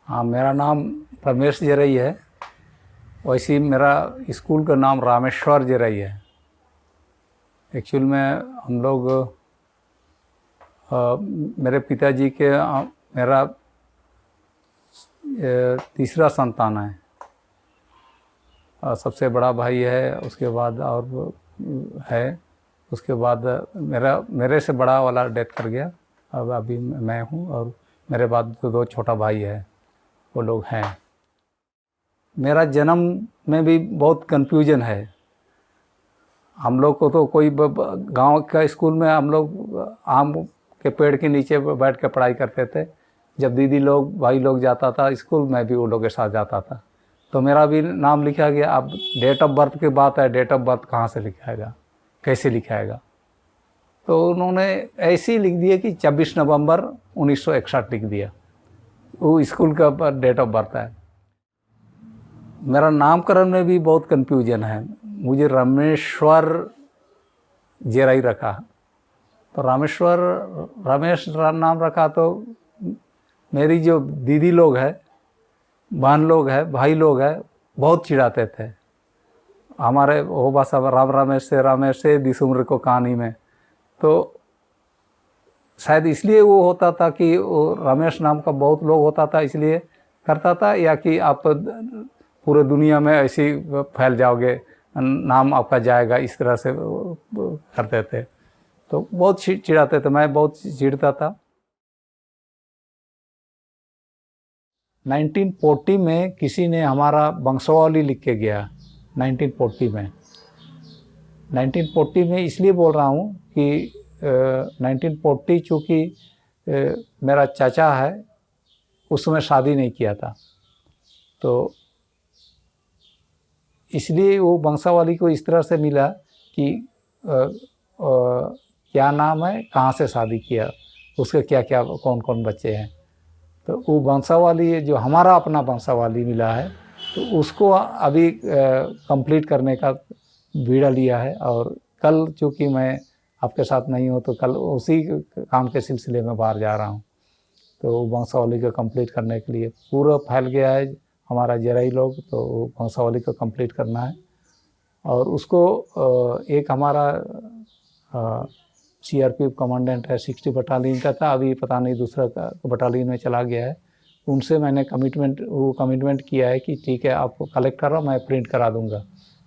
हाँ, मेरा नाम रमेश जरई है। वैसे ही मेरा स्कूल का नाम रामेश्वर जरई है। एक्चुअल में हम लोग मेरे पिताजी के मेरा तीसरा संतान है। सबसे बड़ा भाई है, उसके बाद और है, उसके बाद मेरे से बड़ा वाला डेथ कर गया। अब अभी मैं हूँ और मेरे बाद तो दो छोटा भाई है, वो लोग हैं। मेरा जन्म में भी बहुत कन्फ्यूजन है। हम लोग को तो कोई गांव का स्कूल में हम लोग आम के पेड़ के नीचे बैठ के पढ़ाई करते थे। जब दीदी लोग भाई लोग जाता था स्कूल, मैं भी वो लोग के साथ जाता था। तो मेरा भी नाम लिखा गया। अब डेट ऑफ बर्थ की बात है, डेट ऑफ बर्थ कहाँ से लिखाएगा, कैसे लिखाएगा? तो उन्होंने ऐसे ही लिख दिया कि 26 नवंबर 1961 लिख दिया। वो स्कूल का डेट ऑफ बर्थ है। मेरा नामकरण में भी बहुत कन्फ्यूजन है। मुझे रामेश्वर जेराई रखा, तो रामेश्वर रमेश नाम रखा। तो मेरी जो दीदी लोग हैं, बहन लोग हैं, भाई लोग हैं, बहुत चिढ़ाते थे। हमारे वो भाषा रामेश से दिसुम्र को कहानी में। तो शायद इसलिए वो होता था कि वो रमेश नाम का बहुत लोग होता था इसलिए करता था, या कि आप पूरे दुनिया में ऐसे फैल जाओगे, नाम आपका जाएगा, इस तरह से करते थे। तो बहुत चिढ़ाते थे, मैं बहुत चिढ़ता था। 1940 में किसी ने हमारा वंशावली लिख के गया। 1940 में 1940 में इसलिए बोल रहा हूँ कि 1940 चूँकि मेरा चाचा है, उस समय शादी नहीं किया था, तो इसलिए वो वंशावली को इस तरह से मिला कि क्या नाम है, कहाँ से शादी किया, उसके क्या क्या कौन कौन बच्चे हैं। तो वो वंशावली जो हमारा अपना वंशावली मिला है, तो उसको अभी कंप्लीट करने का बीड़ा लिया है। और कल चूँकि मैं आपके साथ नहीं हूँ, तो कल उसी काम के सिलसिले में बाहर जा रहा हूँ। तो वंशावली को कंप्लीट करने के लिए पूरा फैल गया है हमारा जरई लोग, तो वंशावली को कंप्लीट करना है। और उसको एक हमारा सीआरपीएफ कमांडेंट है, 60 बटालियन का था, अभी पता नहीं दूसरा बटालियन में चला गया है। उनसे मैंने कमिटमेंट किया है कि ठीक है, आप कलेक्ट करो, मैं प्रिंट करा दूंगा,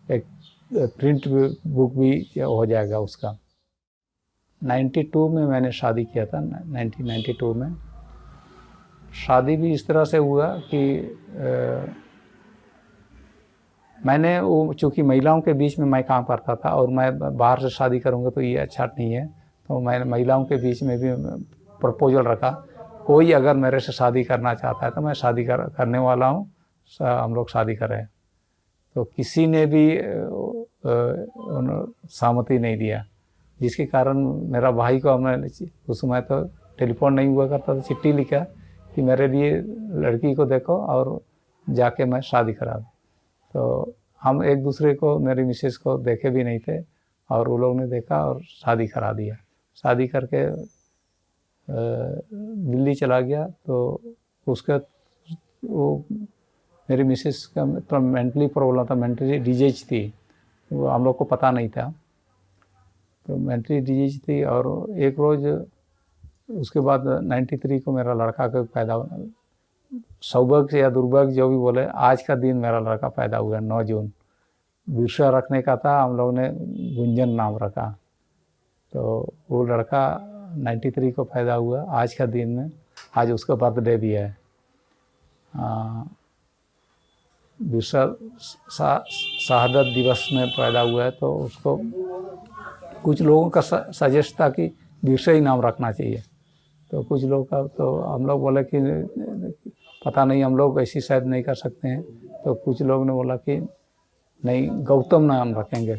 एक प्रिंट बुक भी हो जाएगा उसका। 92 में मैंने शादी किया था। 1992 में शादी भी इस तरह से हुआ कि मैंने वो चूँकि महिलाओं के बीच में मैं काम करता था और मैं बाहर से शादी करूँगा तो ये अच्छा नहीं है, तो मैंने महिलाओं के बीच में भी प्रपोजल रखा। कोई अगर मेरे से शादी करना चाहता है तो मैं शादी करने वाला हूँ, हम लोग शादी करें। तो किसी ने भी सहमति नहीं दिया, जिसके कारण मेरा भाई को हमने, उस समय तो टेलीफोन नहीं हुआ करता था, चिट्ठी लिखा कि मेरे लिए लड़की को देखो और जाके मैं शादी करा दूँ। तो हम एक दूसरे को, मेरी मिसेस को देखे भी नहीं थे, और वो लोग ने देखा और शादी करा दिया। शादी करके दिल्ली चला गया। तो उसका वो मेरी मिसेस का तो मेंटली प्रॉब्लम था, मेंटली डिजीज थी, वो हम लोग को पता नहीं था। तो मेंटली डिजीज थी। और एक रोज़ उसके बाद 93 को मेरा लड़का का पैदा हुआ। सौभाग्य या दुर्भाग्य जो भी बोले, आज का दिन मेरा लड़का पैदा हुआ 9 जून। विरसा रखने का था, हम लोग ने गुंजन नाम रखा। तो वो लड़का 93 को पैदा हुआ आज का दिन में। आज उसका बर्थडे भी है। विरसा शहादत दिवस में पैदा हुआ है, तो उसको कुछ लोगों का सजेस्ट था कि विरसा ही नाम रखना चाहिए। तो कुछ लोग का, तो हम लोग बोले कि पता नहीं, हम लोग ऐसी शायद नहीं कर सकते हैं। तो कुछ लोग ने बोला कि नहीं, गौतम नाम रखेंगे,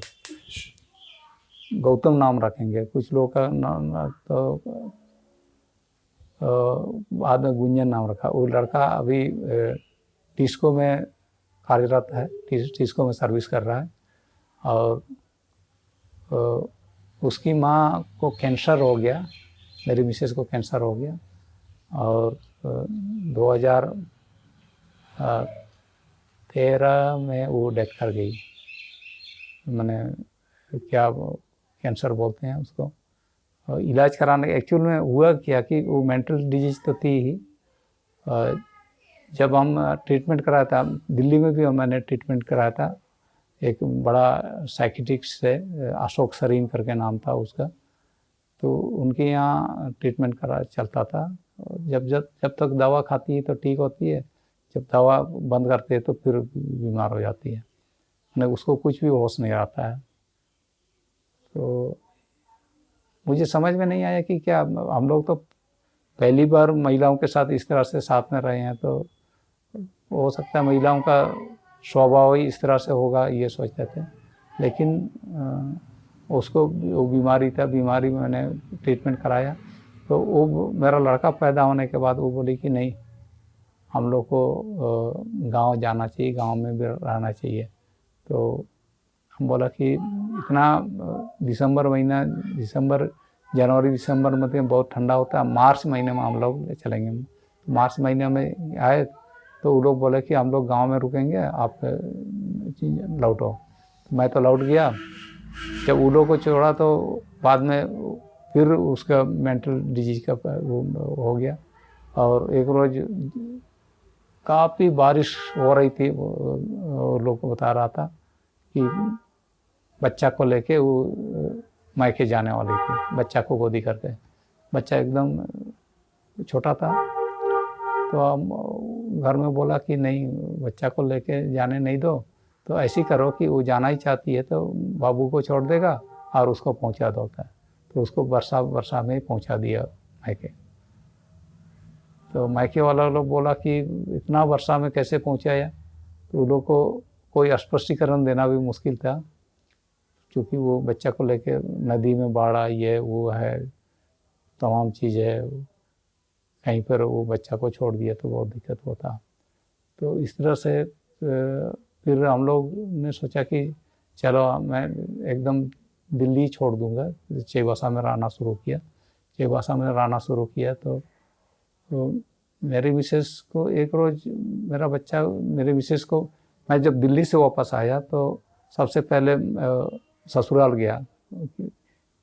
गौतम नाम रखेंगे। कुछ लोग का नाम, तो बाद में गुंजन नाम रखा। वो लड़का अभी टिस्को में कार्यरत है, टिस्को में सर्विस कर रहा है। और उसकी माँ को कैंसर हो गया, मेरी मिसेस को कैंसर हो गया। और 2000 13 में वो डेथ कर गई। मैंने क्या कैंसर बोलते हैं उसको। और इलाज कराने एक्चुअल में हुआ क्या कि वो मेंटल डिजीज तो थी ही। जब हम ट्रीटमेंट कराया था दिल्ली में भी मैंने ट्रीटमेंट कराया था, एक बड़ा साइकिट्रिस्ट है, अशोक सरीन करके नाम था उसका, तो उनके यहाँ ट्रीटमेंट करा चलता था। जब तक दवा खाती है तो ठीक होती है, जब दवा बंद करते हैं तो फिर बीमार हो जाती है, नहीं उसको कुछ भी होश नहीं आता है। तो मुझे समझ में नहीं आया कि क्या हम लोग तो पहली बार महिलाओं के साथ इस तरह से साथ में रहे हैं, तो हो सकता है महिलाओं का स्वभाव ही इस तरह से होगा ये सोचते थे। लेकिन उसको वो बीमारी था, बीमारी में मैंने ट्रीटमेंट कराया। तो वो मेरा लड़का पैदा होने के बाद वो बोली कि नहीं हम लोग को गांव जाना चाहिए, गांव में भी रहना चाहिए। तो हम बोला कि इतना दिसंबर महीना, जनवरी दिसंबर में बहुत ठंडा होता है, मार्च महीने में हम लोग चलेंगे। मार्च महीने में आए तो वो लोग बोले कि हम लोग गांव में रुकेंगे, आप लौटो। मैं तो लौट गया। जब वो लोग को छोड़ा तो बाद में फिर उसका मेंटल डिजीज का वो हो गया। और एक रोज़ काफ़ी बारिश हो रही थी, वो लोग को बता रहा था कि बच्चा को लेके वो मायके जाने वाली थी, बच्चा को गोदी करके। बच्चा एकदम छोटा था, तो हम घर में बोला कि नहीं बच्चा को लेके जाने नहीं दो, तो ऐसी करो कि वो जाना ही चाहती है तो बाबू को छोड़ देगा और उसको पहुंचा दो। तो उसको वर्षा में ही पहुंचा दिया मायके। तो मायके वाला लोग बोला कि इतना वर्षा में कैसे पहुंचाया, तो उन लोग को कोई स्पष्टीकरण देना भी मुश्किल था, क्योंकि वो बच्चा को लेके नदी में बाढ़ आई है, वो है तमाम चीज़ है, कहीं पर वो बच्चा को छोड़ दिया तो बहुत दिक्कत होता। तो इस तरह से फिर हम लोग ने सोचा कि चलो मैं एकदम दिल्ली छोड़ दूंगा। चेबासा में रहना शुरू किया। चेबासा में रहना शुरू किया तो मेरी मिसेस को एक रोज़ मेरे मिसेस को मैं जब दिल्ली से वापस आया तो सबसे पहले ससुराल गया,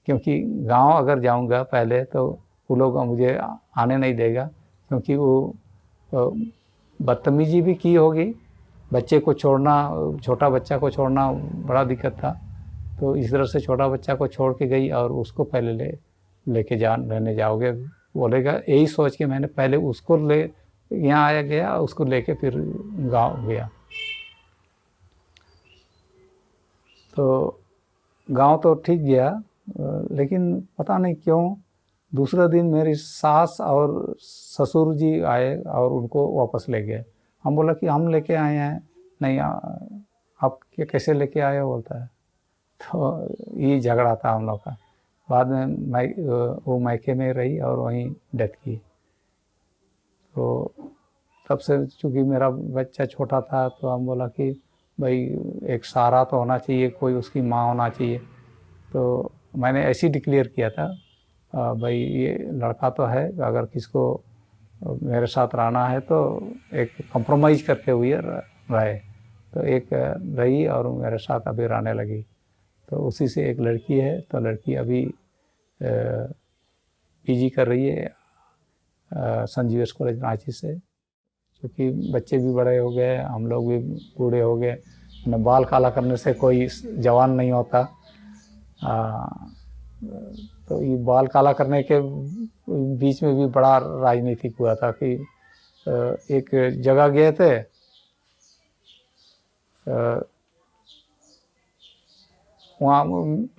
क्योंकि गांव अगर जाऊंगा पहले तो वो लोग मुझे आने नहीं देगा, क्योंकि वो बदतमीजी भी की होगी। बच्चे को छोड़ना, छोटा बच्चा को छोड़ना बड़ा दिक्कत था। तो इस तरह से छोटा बच्चा को छोड़ के गई और उसको पहले लेके रहने जाओगे बोलेगा, यही सोच के मैंने पहले उसको यहाँ आया गया, उसको लेके फिर गांव गया। तो गांव तो ठीक गया, लेकिन पता नहीं क्यों दूसरा दिन मेरी सास और ससुर जी आए और उनको वापस ले गए। हम बोला कि हम लेके आए हैं, नहीं आप कैसे लेके आए हो बोलता है। तो ये झगड़ा था हम लोग का। बाद में वो मायके में रही और वहीं डेथ की। तो तब से चूँकि मेरा बच्चा छोटा था तो हम बोला कि भाई एक सहारा तो होना चाहिए, कोई उसकी माँ होना चाहिए। तो मैंने ऐसे ही डिक्लेयर किया था भाई ये लड़का तो है, अगर किसको मेरे साथ रहना है तो एक कंप्रोमाइज़ करते हुए रहे। तो एक रही और मेरे साथ अभी रहने लगी। तो उसी से एक लड़की है, तो लड़की अभी पीजी कर रही है संजीव कॉलेज रांची से। क्योंकि बच्चे भी बड़े हो गए, हम लोग भी बूढ़े हो गए, बाल काला करने से कोई जवान नहीं होता। तो ये बाल काला करने के बीच में भी बड़ा राजनीतिक हुआ था कि एक जगह गए थे, वहाँ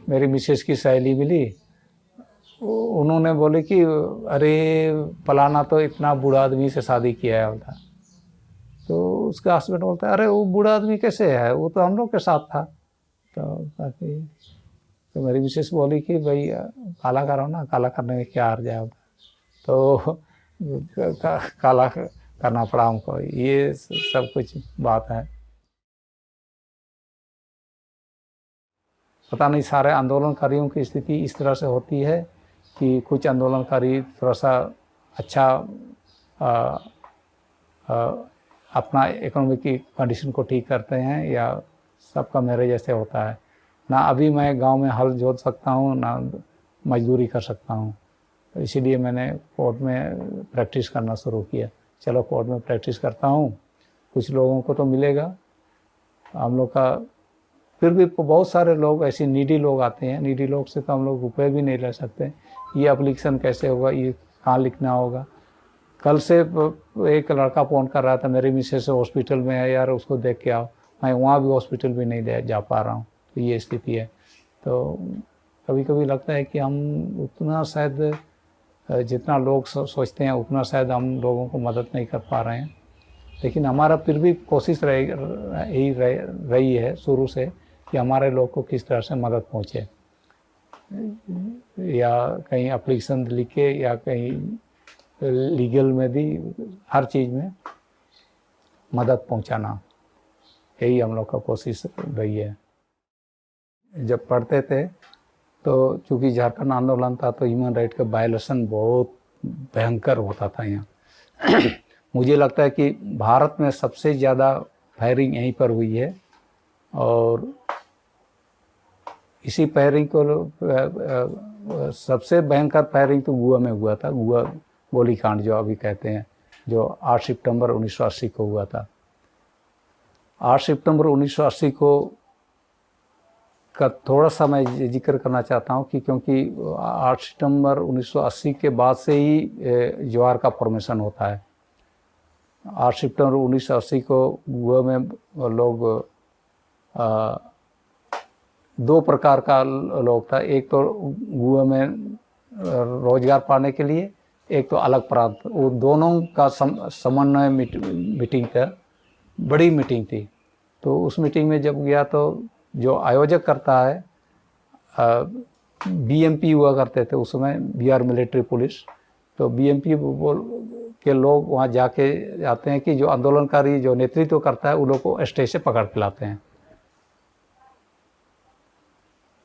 मेरी मिसेस की सहेली मिली, उन्होंने बोले कि अरे फलाना तो इतना बूढ़ा आदमी से शादी किया है बोलता। तो उसका हस्बैंड बोलता है अरे वो बूढ़ा आदमी कैसे है, वो तो हम लोग के साथ था। तो मेरी मिसेस बोली कि भाई काला करो ना, काला करने में क्या हार जाए। तो काला करना पड़ा हमको। ये सब कुछ बात है। पता नहीं सारे आंदोलनकारियों की स्थिति इस तरह से होती है कि कुछ आंदोलनकारी थोड़ा सा अच्छा अपना इकोनॉमिक की कंडीशन को ठीक करते हैं या सबका मेरे जैसे होता है। ना अभी मैं गांव में हल जोत सकता हूँ, ना मजदूरी कर सकता हूँ। तो इसीलिए मैंने कोर्ट में प्रैक्टिस करना शुरू किया। चलो कोर्ट में प्रैक्टिस करता हूँ, कुछ लोगों को तो मिलेगा। हम लोग का फिर भी बहुत सारे लोग ऐसे नीडी लोग आते हैं, नीडी लोग से तो हम लोग रुपये भी नहीं ले सकते। ये एप्लीकेशन कैसे होगा, ये कहाँ लिखना होगा। कल से एक लड़का फ़ोन कर रहा था, मेरी मिसेस हॉस्पिटल में है यार, उसको देख के आओ। मैं वहाँ भी हॉस्पिटल भी नहीं जा पा रहा हूँ। तो ये स्थिति है। तो कभी कभी लगता है कि हम उतना शायद जितना लोग सोचते हैं उतना शायद हम लोगों को मदद नहीं कर पा रहे हैं। लेकिन हमारा फिर भी कोशिश रही है शुरू से कि हमारे लोग को किस तरह से मदद पहुँचे, या कहीं एप्लीकेशन लिख के या कहीं लीगल में भी, हर चीज़ में मदद पहुंचाना, यही हम लोग का कोशिश रही है। जब पढ़ते थे तो चूँकि झारखंड आंदोलन था तो ह्यूमन राइट का वायलेशन बहुत भयंकर होता था यहाँ। मुझे लगता है कि भारत में सबसे ज़्यादा फायरिंग यहीं पर हुई है, और इसी फायरिंग को सबसे भयंकर फायरिंग तो गोवा में हुआ था। गोवा गोलीकांड जो अभी कहते हैं, जो 8 सितंबर 1980 को हुआ था। 8 सितंबर 1980 को का थोड़ा सा मैं जिक्र करना चाहता हूँ कि क्योंकि 8 सितंबर 1980 के बाद से ही ज्वार का फॉर्मेशन होता है। 8 सितंबर 1980 को गोवा में लोग दो प्रकार का लोग था। एक तो गोवा में रोजगार पाने के लिए, एक तो अलग प्रांत। वो दोनों का समन्वय मीटिंग था, बड़ी मीटिंग थी। तो उस मीटिंग में जब गया तो जो आयोजक करता है, बीएमपी हुआ करते थे उस समय, बिहार मिलिट्री पुलिस। तो बीएमपी के लोग वहाँ जाके आते हैं कि जो आंदोलनकारी जो नेतृत्व करता है उन लोग को स्टेज से पकड़ के लाते हैं।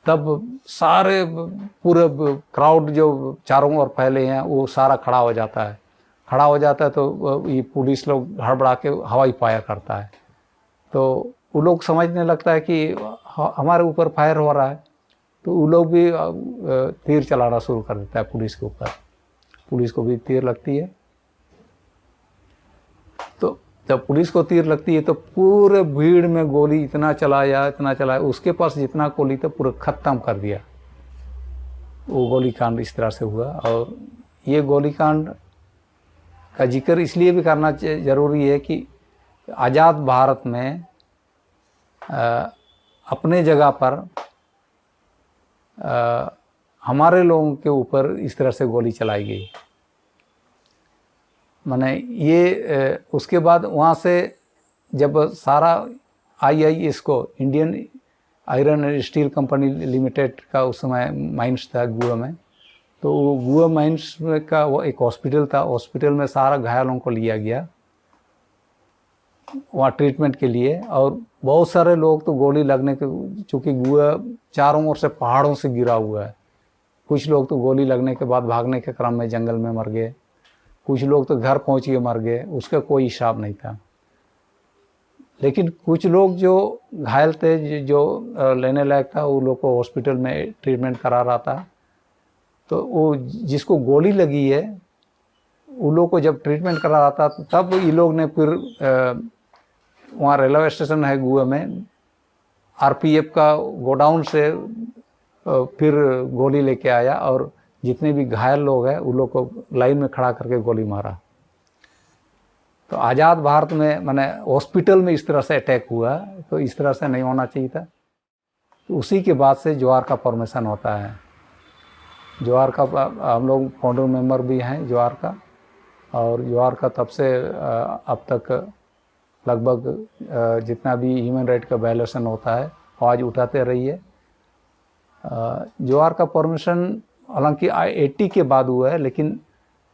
तब सारे पूरे क्राउड जो चारों ओर फैले हैं वो सारा खड़ा हो जाता है। खड़ा हो जाता है तो ये पुलिस लोग हड़बड़ा के हवाई फायर करता है। तो वो लोग समझने लगता है कि हमारे ऊपर फायर हो रहा है, तो वो लोग भी तीर चलाना शुरू कर देता है पुलिस के ऊपर। पुलिस को भी तीर लगती है। तो जब पुलिस को तीर लगती है तो पूरे भीड़ में गोली इतना चलाया, उसके पास जितना गोली था पूरा ख़त्म कर दिया। वो गोलीकांड इस तरह से हुआ। और ये गोलीकांड का जिक्र इसलिए भी करना ज़रूरी है कि आज़ाद भारत में अपने जगह पर हमारे लोगों के ऊपर इस तरह से गोली चलाई गई। माने ये उसके बाद वहाँ से जब सारा IIS को, Indian iron and steel company limited का उस समय माइंस था गोवा में, तो गोवा माइंस का वो एक हॉस्पिटल था। हॉस्पिटल में सारा घायलों को लिया गया वहाँ ट्रीटमेंट के लिए। और बहुत सारे लोग तो गोली लगने के, चूँकि गोवा चारों ओर से पहाड़ों से गिरा हुआ है, कुछ लोग तो गोली लगने के बाद भागने के क्रम में जंगल में मर गए, कुछ लोग तो घर पहुंच के मर गए, उसका कोई हिसाब नहीं था। लेकिन कुछ लोग जो घायल थे, जो लेने लायक था, वो लोग को हॉस्पिटल में ट्रीटमेंट करा रहा था। तो वो जिसको गोली लगी है उन लोग को जब ट्रीटमेंट करा रहा था, तब ये लोग ने फिर वहाँ रेलवे स्टेशन है गोवा में, RPF का गोडाउन से फिर गोली लेके आया और जितने भी घायल लोग हैं उन लोग को लाइन में खड़ा करके गोली मारा। तो आज़ाद भारत में माने हॉस्पिटल में इस तरह से अटैक हुआ, तो इस तरह से नहीं होना चाहिए था। तो उसी के बाद से ज्वार का फॉर्मेशन होता है। ज्वार का हम लोग फाउंडर मेंबर भी हैं ज्वार का, और ज्वार का तब से अब तक लगभग जितना भी ह्यूमन राइट का वायलेशन होता है आवाज़ उठाते रही है। ज्वार का फॉर्मेशन हालांकि 80 के बाद हुआ है, लेकिन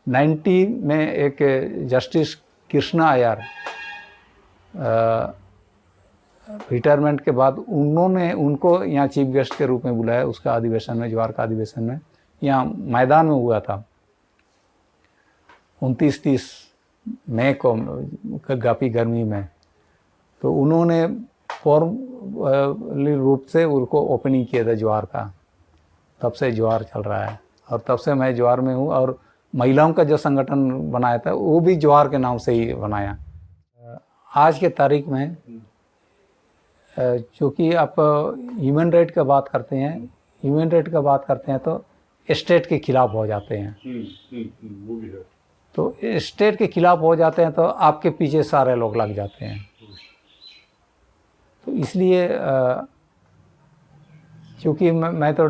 90 में एक जस्टिस कृष्णा अय्यर रिटायरमेंट के बाद उन्होंने उनको यहाँ चीफ गेस्ट के रूप में बुलाया। उसका अधिवेशन में, ज्वार का अधिवेशन में यहाँ मैदान में हुआ था 29-30 मई को काफ़ी गर्मी में, तो उन्होंने फॉर्मली रूप से उनको ओपनिंग किया था ज्वार का। तब से ज्वार चल रहा है और तब से मैं ज्वार में हूँ। और महिलाओं का जो संगठन बनाया था वो भी ज्वार के नाम से ही बनाया। आज के तारीख में चूँकि आप ह्यूमन राइट का बात करते हैं, ह्यूमन राइट का बात करते हैं तो स्टेट के खिलाफ हो जाते हैं। वो भी है। तो स्टेट के खिलाफ हो जाते हैं तो आपके पीछे सारे लोग लग जाते हैं। तो इसलिए क्योंकि मैं तो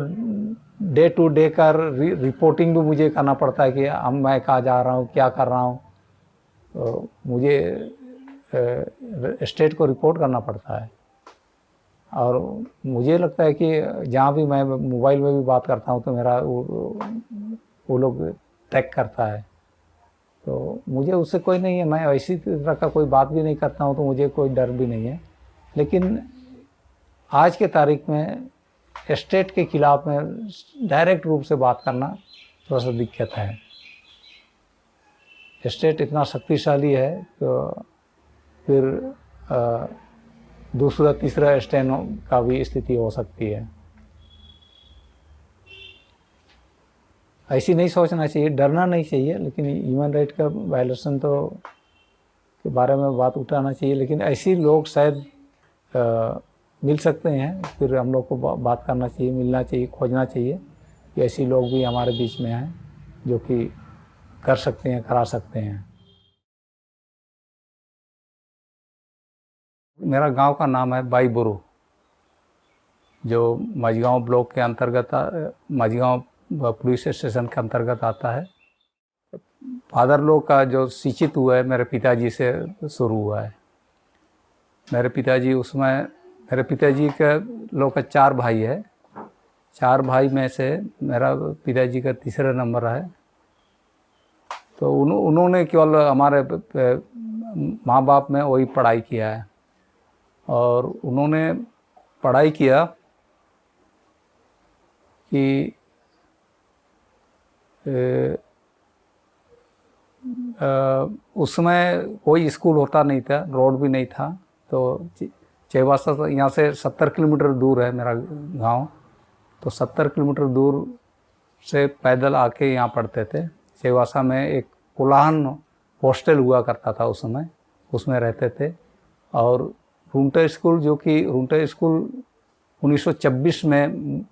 डे टू डे का रिपोर्टिंग भी मुझे करना पड़ता है कि मैं कहाँ जा रहा हूँ, क्या कर रहा हूँ, तो मुझे स्टेट को रिपोर्ट करना पड़ता है। और मुझे लगता है कि जहाँ भी मैं मोबाइल में भी बात करता हूँ तो मेरा वो लोग ट्रैक करता है। तो मुझे उससे कोई नहीं है, मैं ऐसी तरह का कोई बात भी नहीं करता हूँ, तो मुझे कोई डर भी नहीं है। लेकिन आज के तारीख में स्टेट के खिलाफ में डायरेक्ट रूप से बात करना थोड़ा सा दिक्कत है। स्टेट इतना शक्तिशाली है तो फिर दूसरा तीसरा स्टैंड का भी स्थिति हो सकती है। ऐसी नहीं सोचना चाहिए, डरना नहीं चाहिए, लेकिन ह्यूमन राइट का वायलेशन तो के बारे में बात उठाना चाहिए। लेकिन ऐसे लोग शायद मिल सकते हैं, फिर हम लोग को बात करना चाहिए, मिलना चाहिए, खोजना चाहिए कि ऐसे लोग भी हमारे बीच में हैं जो कि कर सकते हैं, करा सकते हैं। मेरा गांव का नाम है बाईबुरु, जो माझगांव ब्लॉक के अंतर्गत, माझगांव पुलिस स्टेशन के अंतर्गत आता है। फादर लोग का जो शिक्षित हुआ है मेरे पिताजी से शुरू हुआ है। मेरे पिताजी के लोग का 4 भाई है। 4 भाई में से मेरा पिताजी का तीसरा नंबर है। तो उन्होंने केवल हमारे माँ बाप में वही पढ़ाई किया है। और उन्होंने पढ़ाई किया कि उस समय कोई स्कूल होता नहीं था, रोड भी नहीं था। तो चेवासा तो यहाँ से 70 किलोमीटर दूर है मेरा गांव। तो 70 किलोमीटर दूर से पैदल आके यहाँ पढ़ते थे। चेवासा में एक कोलाहन हॉस्टल हुआ करता था उस समय, उसमें रहते थे। और रुंटा स्कूल, जो कि रुंटा स्कूल 1926 में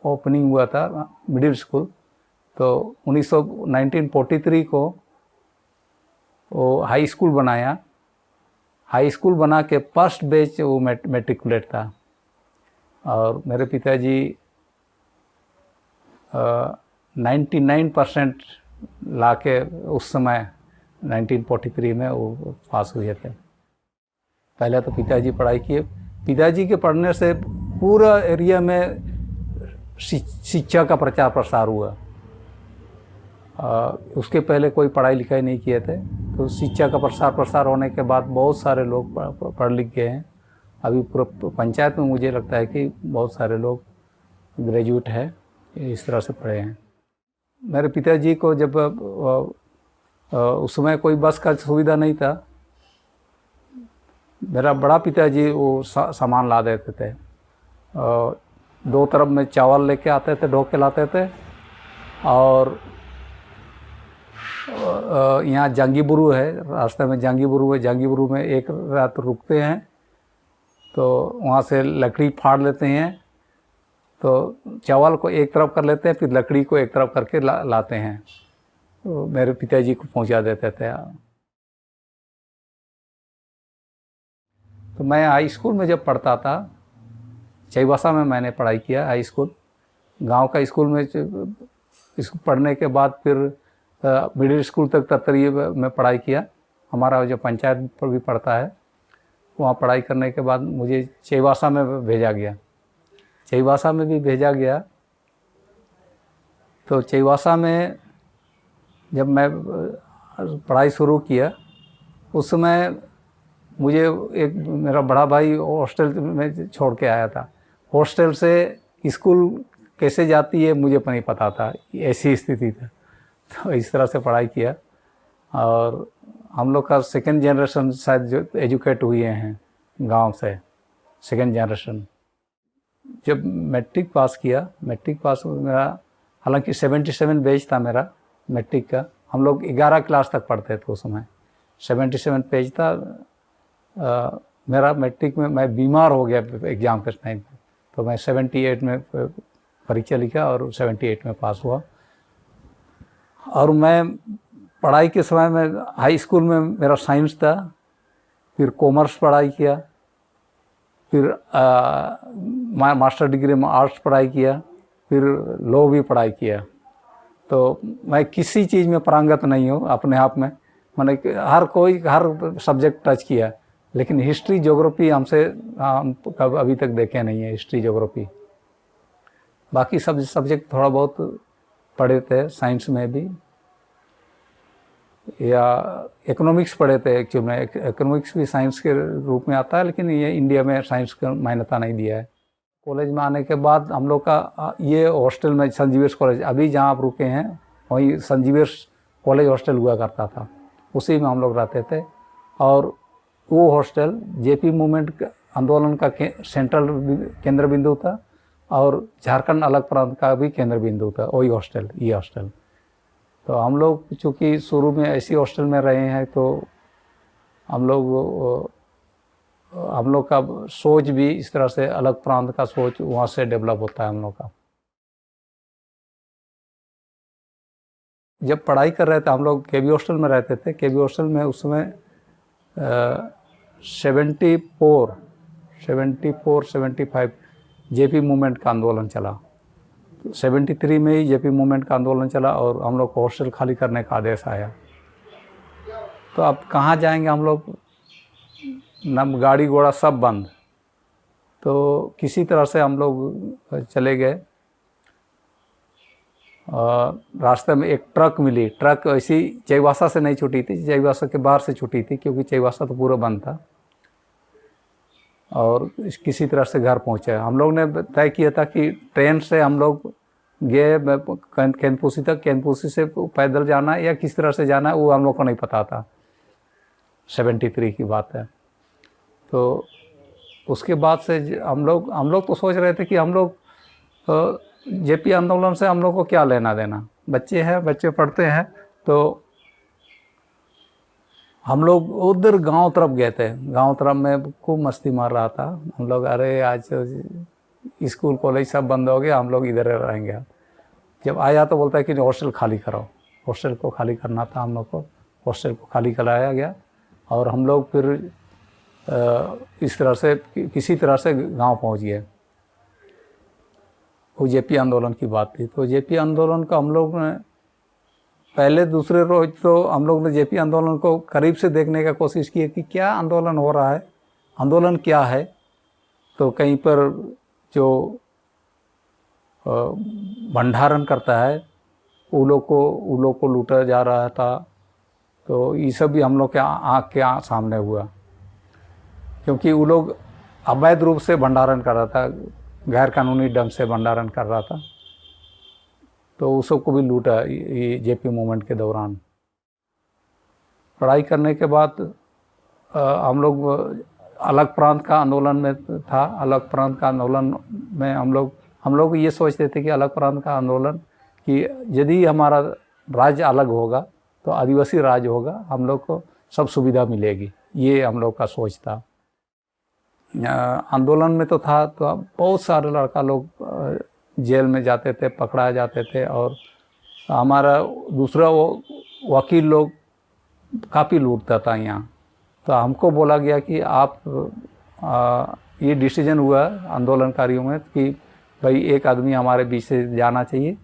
ओपनिंग हुआ था, मिडिल स्कूल। तो 1943 को वो हाई स्कूल बनाया। हाई स्कूल बना के फर्स्ट बैच वो मैट्रिकुलेट था। और मेरे पिताजी 99% ला के उस समय 1943 में वो पास हुए थे। पहले तो पिताजी पढ़ाई किए। पिताजी के पढ़ने से पूरा एरिया में शिक्षा का प्रचार प्रसार हुआ। उसके पहले कोई पढ़ाई लिखाई नहीं किए थे। तो शिक्षा का प्रसार होने के बाद बहुत सारे लोग पढ़ लिख गए हैं। अभी पूरा पंचायत में मुझे लगता है कि बहुत सारे लोग ग्रेजुएट है, इस तरह से पढ़े हैं। मेरे पिताजी को जब उस समय कोई बस का सुविधा नहीं था, मेरा बड़ा पिताजी वो सामान ला देते थे। 2 तरफ में चावल लेके आते थे, ढो के लाते थे। और यहाँ जांगीबुरु है, रास्ते में जांगीबुरु है। जांगीबुरु में एक रात रुकते हैं, तो वहाँ से लकड़ी फाड़ लेते हैं। तो चावल को एक तरफ कर लेते हैं, फिर लकड़ी को एक तरफ करके लाते हैं। तो मेरे पिताजी को पहुँचा देते थे। तो मैं हाई स्कूल में जब पढ़ता था, चईवासा में मैंने पढ़ाई किया हाई स्कूल। गांव का स्कूल में इसको पढ़ने के बाद फिर मिडिल स्कूल तक तत्तरी में पढ़ाई किया। हमारा जो पंचायत पर भी पढ़ता है, वहाँ पढ़ाई करने के बाद मुझे चईवासा में भेजा गया। चईवासा में भी भेजा गया। तो चईवासा में जब मैं पढ़ाई शुरू किया, उस समय मुझे एक मेरा बड़ा भाई हॉस्टल में छोड़ के आया था। हॉस्टल से स्कूल कैसे जाती है मुझे नहीं पता था, ऐसी स्थिति थी। तो इस तरह से पढ़ाई किया। और हम लोग का सेकंड जनरेशन शायद जो एजुकेट हुए हैं गांव से, सेकंड जनरेशन। जब मैट्रिक पास किया, मैट्रिक पास मेरा हालांकि 77 पेज था मेरा मैट्रिक का। हम लोग 11 क्लास तक पढ़ते थे उस समय। 77 पेज था मेरा मैट्रिक में। मैं बीमार हो गया एग्ज़ाम के टाइम पे, तो मैं 78 में परीक्षा लिखा और 78 में पास हुआ। और मैं पढ़ाई के समय में हाई स्कूल में मेरा साइंस था, फिर कॉमर्स पढ़ाई किया, फिर मास्टर डिग्री में आर्ट्स पढ़ाई किया, फिर लॉ भी पढ़ाई किया। तो मैं किसी चीज़ में पारंगत नहीं हूँ अपने आप में। मैंने हर सब्जेक्ट टच किया, लेकिन हिस्ट्री ज्योग्राफी हमसे हम कब अभी तक देखे नहीं है, हिस्ट्री ज्योग्राफी। बाकी सब सब्जेक्ट थोड़ा बहुत पढ़े थे, साइंस में भी, या इकोनॉमिक्स पढ़े थे। एक्चुअली में इकोनॉमिक्स भी साइंस के रूप में आता है, लेकिन ये इंडिया में साइंस को मान्यता नहीं दिया है। कॉलेज में आने के बाद हम लोग का ये हॉस्टल में संजीवियर्स कॉलेज, अभी जहाँ आप रुके हैं वहीं संजीवियर्स कॉलेज हॉस्टल हुआ करता था, उसी में हम लोग रहते थे। और वो हॉस्टल जेपी मूवमेंट आंदोलन का सेंट्रल केंद्र बिंदु था, और झारखंड अलग प्रांत का भी केंद्र बिंदु था वही हॉस्टल, ये हॉस्टल। तो हम लोग चूँकि शुरू में ऐसी हॉस्टल में रहे हैं, तो हम लोग का सोच भी इस तरह से, अलग प्रांत का सोच वहाँ से डेवलप होता है हम लोग का। जब पढ़ाई कर रहे थे हम लोग केबी हॉस्टल में रहते थे। केबी हॉस्टल में उस समय 74-75 जेपी मूवमेंट का आंदोलन चला। 73 में ही जेपी मूवमेंट का आंदोलन चला और हम लोग को हॉस्टल खाली करने का आदेश आया। तो अब कहाँ जाएंगे हम लोग, न गाड़ी घोड़ा सब बंद। तो किसी तरह से हम लोग चले गए। रास्ते में एक ट्रक मिली। ट्रक ऐसी चाईबासा से नहीं छूटी थी, चाईबासा के बाहर से छूटी थी, क्योंकि चाईबासा तो पूरा बंद था। और किसी तरह से घर पहुँचे। हम लोग ने तय किया था कि ट्रेन से हम लोग गए कैंतपुसी तक, कैंतपुसी से पैदल जाना है या किस तरह से जाना है वो हम लोग को नहीं पता था। 73 की बात है। तो उसके बाद से हम लोग तो सोच रहे थे कि हम लोग जेपी आंदोलन से हम लोग को क्या लेना देना, बच्चे हैं, बच्चे पढ़ते हैं। तो हम लोग उधर गांव तरफ गए थे। गांव तरफ में खूब मस्ती मार रहा था हम लोग। अरे आज स्कूल कॉलेज सब बंद हो गया, हम लोग इधर रहेंगे। जब आया तो बोलता है कि हॉस्टल खाली करो। हॉस्टल को खाली करना था हम लोग को। हॉस्टल को खाली कराया गया और हम लोग फिर इस तरह से किसी तरह से गांव पहुंच गए। वो जेपी आंदोलन की बात थी। तो जेपी आंदोलन का हम लोग ने पहले दूसरे रोज तो हम लोग ने जेपी आंदोलन को करीब से देखने का कोशिश की कि क्या आंदोलन हो रहा है, आंदोलन क्या है। तो कहीं पर जो भंडारण करता है वो लोग को लूटा जा रहा था। तो ये सब भी हम लोग के आँख के सामने हुआ, क्योंकि वो लोग अवैध रूप से भंडारण कर रहा था, गैर कानूनी ढंग से भंडारण कर रहा था। तो उस सबको भी लूटा ये जेपी मूवमेंट के दौरान। पढ़ाई करने के बाद हम लोग अलग प्रांत का आंदोलन में था। अलग प्रांत का आंदोलन में हम लोग ये सोचते थे कि अलग प्रांत का आंदोलन कि यदि हमारा राज्य अलग होगा तो आदिवासी राज्य होगा, हम लोग को सब सुविधा मिलेगी, ये हम लोग का सोच था। आंदोलन में तो था तो बहुत सारे लड़का लोग जेल में जाते थे, पकड़ाए जाते थे। और हमारा दूसरा वो वकील लोग काफ़ी लूटता था यहाँ। तो हमको बोला गया कि आप ये डिसीजन हुआ आंदोलनकारियों में कि भाई एक आदमी हमारे बीच से जाना चाहिए,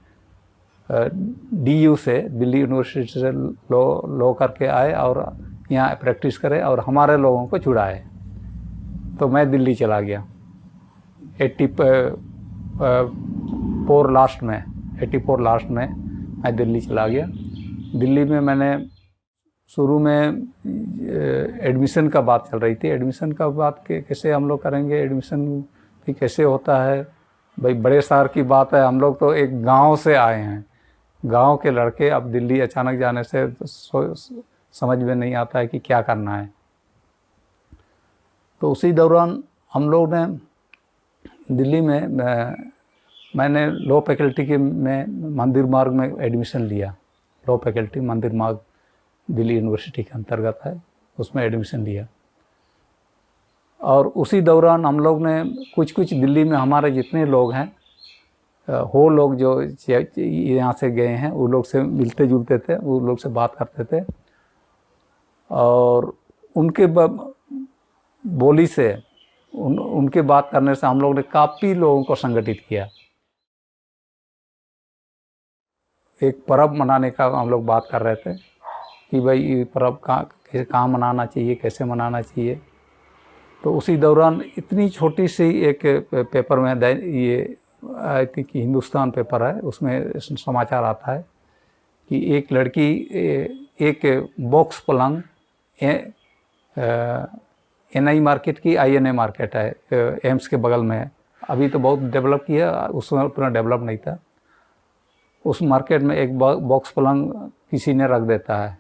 DU से, दिल्ली यूनिवर्सिटी से लॉ करके आए और यहाँ प्रैक्टिस करे और हमारे लोगों को छुड़ाए। तो मैं दिल्ली चला गया 84 लास्ट में मैं दिल्ली चला गया। दिल्ली में मैंने शुरू में एडमिशन का बात चल रही थी। एडमिशन का बात कैसे हम लोग करेंगे, एडमिशन भी कैसे होता है भाई, बड़े शहर की बात है। हम लोग तो एक गांव से आए हैं, गांव के लड़के अब दिल्ली अचानक जाने से समझ में नहीं आता है कि क्या करना है। तो उसी दौरान हम लोग ने दिल्ली में मैंने लॉ फैकल्टी के में मंदिर मार्ग में एडमिशन लिया। लॉ फैकल्टी मंदिर मार्ग दिल्ली यूनिवर्सिटी के अंतर्गत है, उसमें एडमिशन लिया। और उसी दौरान हम लोग ने कुछ दिल्ली में हमारे जितने लोग हैं वो लोग जो यहाँ से गए हैं वो लोग से मिलते जुलते थे, वो लोग से बात करते थे और उनके बोली से उनके बात करने से हम लोग ने काफ़ी लोगों को संगठित किया। एक पर्व मनाने का हम लोग बात कर रहे थे कि भाई ये पर्व कहाँ मनाना चाहिए, कैसे मनाना चाहिए। तो उसी दौरान इतनी छोटी सी एक पेपर में ये आई थिंक हिंदुस्तान पेपर है, उसमें समाचार आता है कि एक लड़की एक बॉक्स पलंग NI मार्केट की INA मार्केट है, एम्स के बगल में है, अभी तो बहुत डेवलप किया, उस समय उतना डेवलप नहीं था। उस मार्केट में एक बॉक्स पलंग किसी ने रख देता है।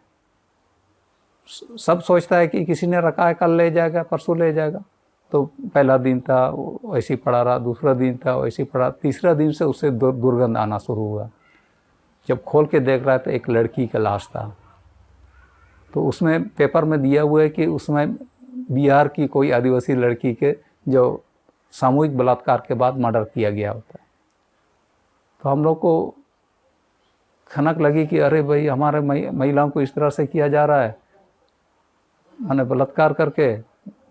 सब सोचता है कि किसी ने रखा है, कल ले जाएगा, परसों ले जाएगा। तो पहला दिन था वैसे ही पड़ा रहा, दूसरा दिन था वैसे ही पड़ा, तीसरा दिन से उससे दुर्गंध आना शुरू हुआ। जब खोल के देख रहा है तो एक लड़की का लाश था। तो उसमें पेपर में दिया हुआ है कि उसमें बिहार की कोई आदिवासी लड़की के जो सामूहिक बलात्कार के बाद मर्डर किया गया होता है। तो हम लोग को खनक लगी कि अरे भाई हमारे महिलाओं को इस तरह से किया जा रहा है, माने बलात्कार करके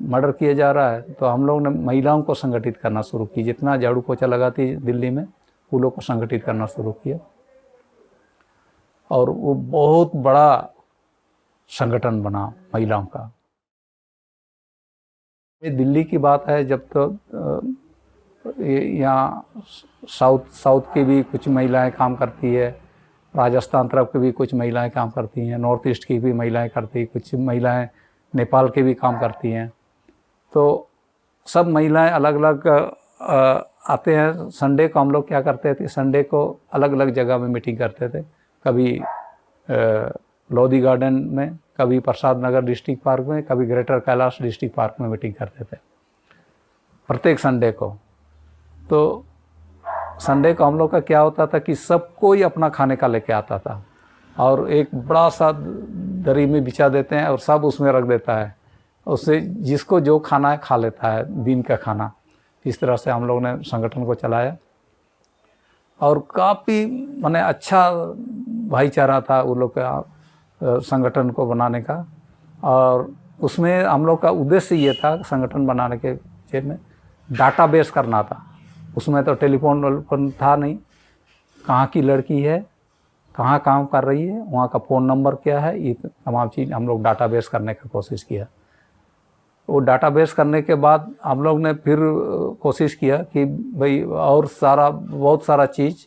मर्डर किया जा रहा है। तो हम लोग ने महिलाओं को संगठित करना शुरू की, जितना झाड़ू पोछा लगाती दिल्ली में वो लोग को संगठित करना शुरू किया और वो बहुत बड़ा संगठन बना महिलाओं का। ये दिल्ली की बात है, जब तो यहाँ साउथ की भी कुछ महिलाएं काम करती है, राजस्थान तरफ की भी कुछ महिलाएं काम करती हैं, नॉर्थ ईस्ट की भी महिलाएं करती, कुछ महिलाएं नेपाल के भी काम करती हैं। तो सब महिलाएं अलग अलग आते हैं। संडे को हम लोग क्या करते थे, संडे को अलग अलग जगह में मीटिंग करते थे, कभी लोधी गार्डन में, कभी प्रसाद नगर डिस्ट्रिक्ट पार्क में, कभी ग्रेटर कैलाश डिस्ट्रिक्ट पार्क में मीटिंग करते थे प्रत्येक संडे को। तो संडे को हम लोग का क्या होता था कि सब कोई अपना खाने का लेके आता था और एक बड़ा सा दरी में बिछा देते हैं और सब उसमें रख देता है, उससे जिसको जो खाना है खा लेता है दिन का खाना। इस तरह से हम लोग ने संगठन को चलाया और काफ़ी माने अच्छा भाईचारा था वो लोग का संगठन को बनाने का। और उसमें हम लोग का उद्देश्य ये था संगठन बनाने के पीछे में डाटाबेस करना था। उसमें तो टेलीफोन था नहीं, कहाँ की लड़की है, कहाँ काम कर रही है, वहाँ का फ़ोन नंबर क्या है, ये तमाम चीज़ हम लोग डाटाबेस करने की कोशिश किया। वो डाटाबेस करने के बाद हम लोग ने फिर कोशिश किया कि भाई और बहुत सारा चीज़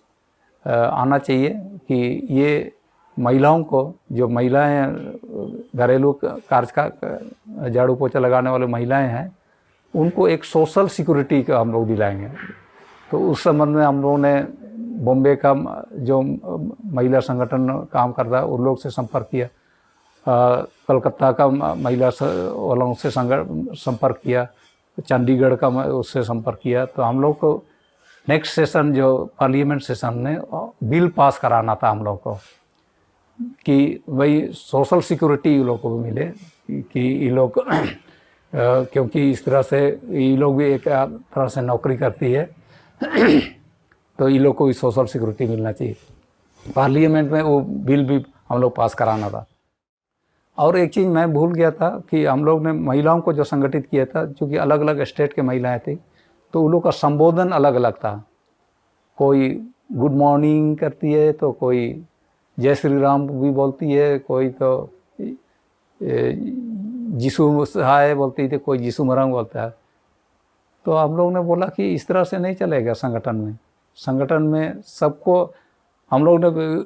आना चाहिए कि ये महिलाओं को, जो महिलाएं घरेलू कार्य का झाड़ू पोछा लगाने वाले महिलाएं हैं, उनको एक सोशल सिक्योरिटी का हम लोग दिलाएंगे। तो उस संबंध में हम लोगों ने बॉम्बे का जो महिला संगठन काम करता है उन लोग से संपर्क किया, कलकत्ता का महिला वालों से संपर्क किया, चंडीगढ़ का उससे संपर्क किया। तो हम लोग को नेक्स्ट सेशन जो पार्लियामेंट सेशन में बिल पास कराना था हम लोग को कि भाई सोशल सिक्योरिटी ये लोग को भी मिले कि ये लोग क्योंकि इस तरह से ये लोग भी एक तरह से नौकरी करती है तो ये लोग को भी सोशल सिक्योरिटी मिलना चाहिए। पार्लियामेंट में वो बिल भी हम लोग पास कराना था। और एक चीज़ मैं भूल गया था कि हम लोग ने महिलाओं को जो संगठित किया था, क्योंकि अलग अलग स्टेट के महिलाएं थी, तो उन लोग का संबोधन अलग अलग था। कोई गुड मॉर्निंग करती है, तो कोई जय श्री राम भी बोलती है, कोई तो यीशु सहाय बोलती थी, कोई यीशु मरंग बोलता है। तो हम लोग ने बोला कि इस तरह से नहीं चलेगा संगठन में। संगठन में सबको हम लोग ने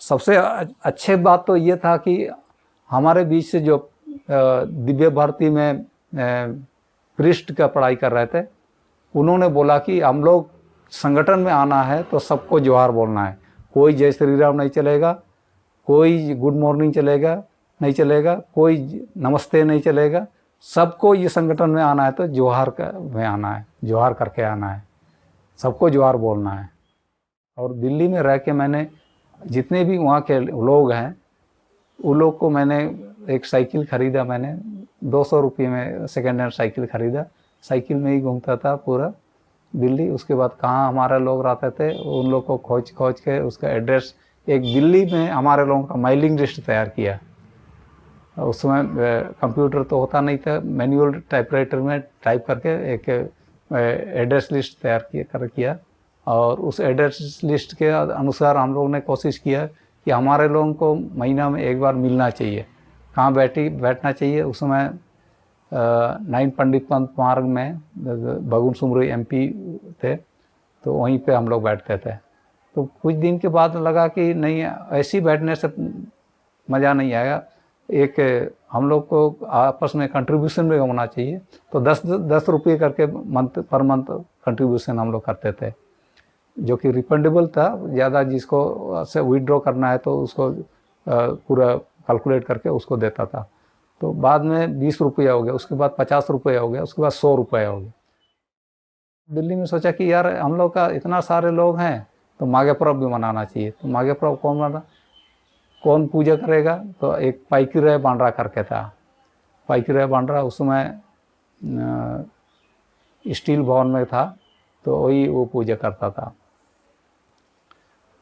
सबसे अच्छे बात तो ये था कि हमारे बीच से जो दिव्य भारती में पृष्ठ का पढ़ाई कर रहे थे, उन्होंने बोला कि हम लोग संगठन में आना है तो सबको जोहार बोलना है, कोई जय श्री राम नहीं चलेगा, कोई गुड मॉर्निंग चलेगा नहीं चलेगा, कोई नमस्ते नहीं चलेगा, सबको ये संगठन में आना है तो जोहार में आना है, जोहार करके आना है, सबको जोहार बोलना है। और दिल्ली में रह के मैंने जितने भी वहाँ के लोग हैं उन लोग को मैंने एक साइकिल ख़रीदा, मैंने 200 रुपये में सेकेंड हैंड साइकिल ख़रीदा, साइकिल में ही घूमता था पूरा दिल्ली। उसके बाद कहाँ हमारे लोग रहते थे उन लोग को खोज खोज के उसका एड्रेस, एक दिल्ली में हमारे लोगों का मेलिंग लिस्ट तैयार किया। उस समय कंप्यूटर तो होता नहीं था, मैनुअल टाइपराइटर में टाइप करके एक एड्रेस लिस्ट तैयार किया और उस एड्रेस लिस्ट के अनुसार हम लोगों ने कोशिश किया कि हमारे लोगों को महीना में एक बार मिलना चाहिए। कहाँ बैठना चाहिए? उस समय 9 पंडित पंत मार्ग में बगुन सुमरी MP थे, तो वहीं पे हम लोग बैठते थे। तो कुछ दिन के बाद लगा कि नहीं, ऐसे ही बैठने से मज़ा नहीं आएगा, एक हम लोग को आपस में कंट्रीब्यूशन भी होना चाहिए। तो 10 रुपये करके पर मंथ कंट्रीब्यूशन हम लोग करते थे, जो कि रिफंडेबल था। ज़्यादा जिसको से विड्रॉ करना है तो उसको पूरा कैलकुलेट करके उसको देता था। तो बाद में 20 रुपये हो गया, उसके बाद 50 रुपये हो गया, उसके बाद 100 रुपये हो गया। दिल्ली में सोचा कि यार हम लोग का इतना सारे लोग हैं तो माघे पर्व भी मनाना चाहिए। तो माघे पर्व कौन पूजा करेगा? तो एक पाइकिराय बांड्रा करके था, पाइकिराय बांड्रा उस समय स्टील भवन में था, तो वही वो पूजा करता था।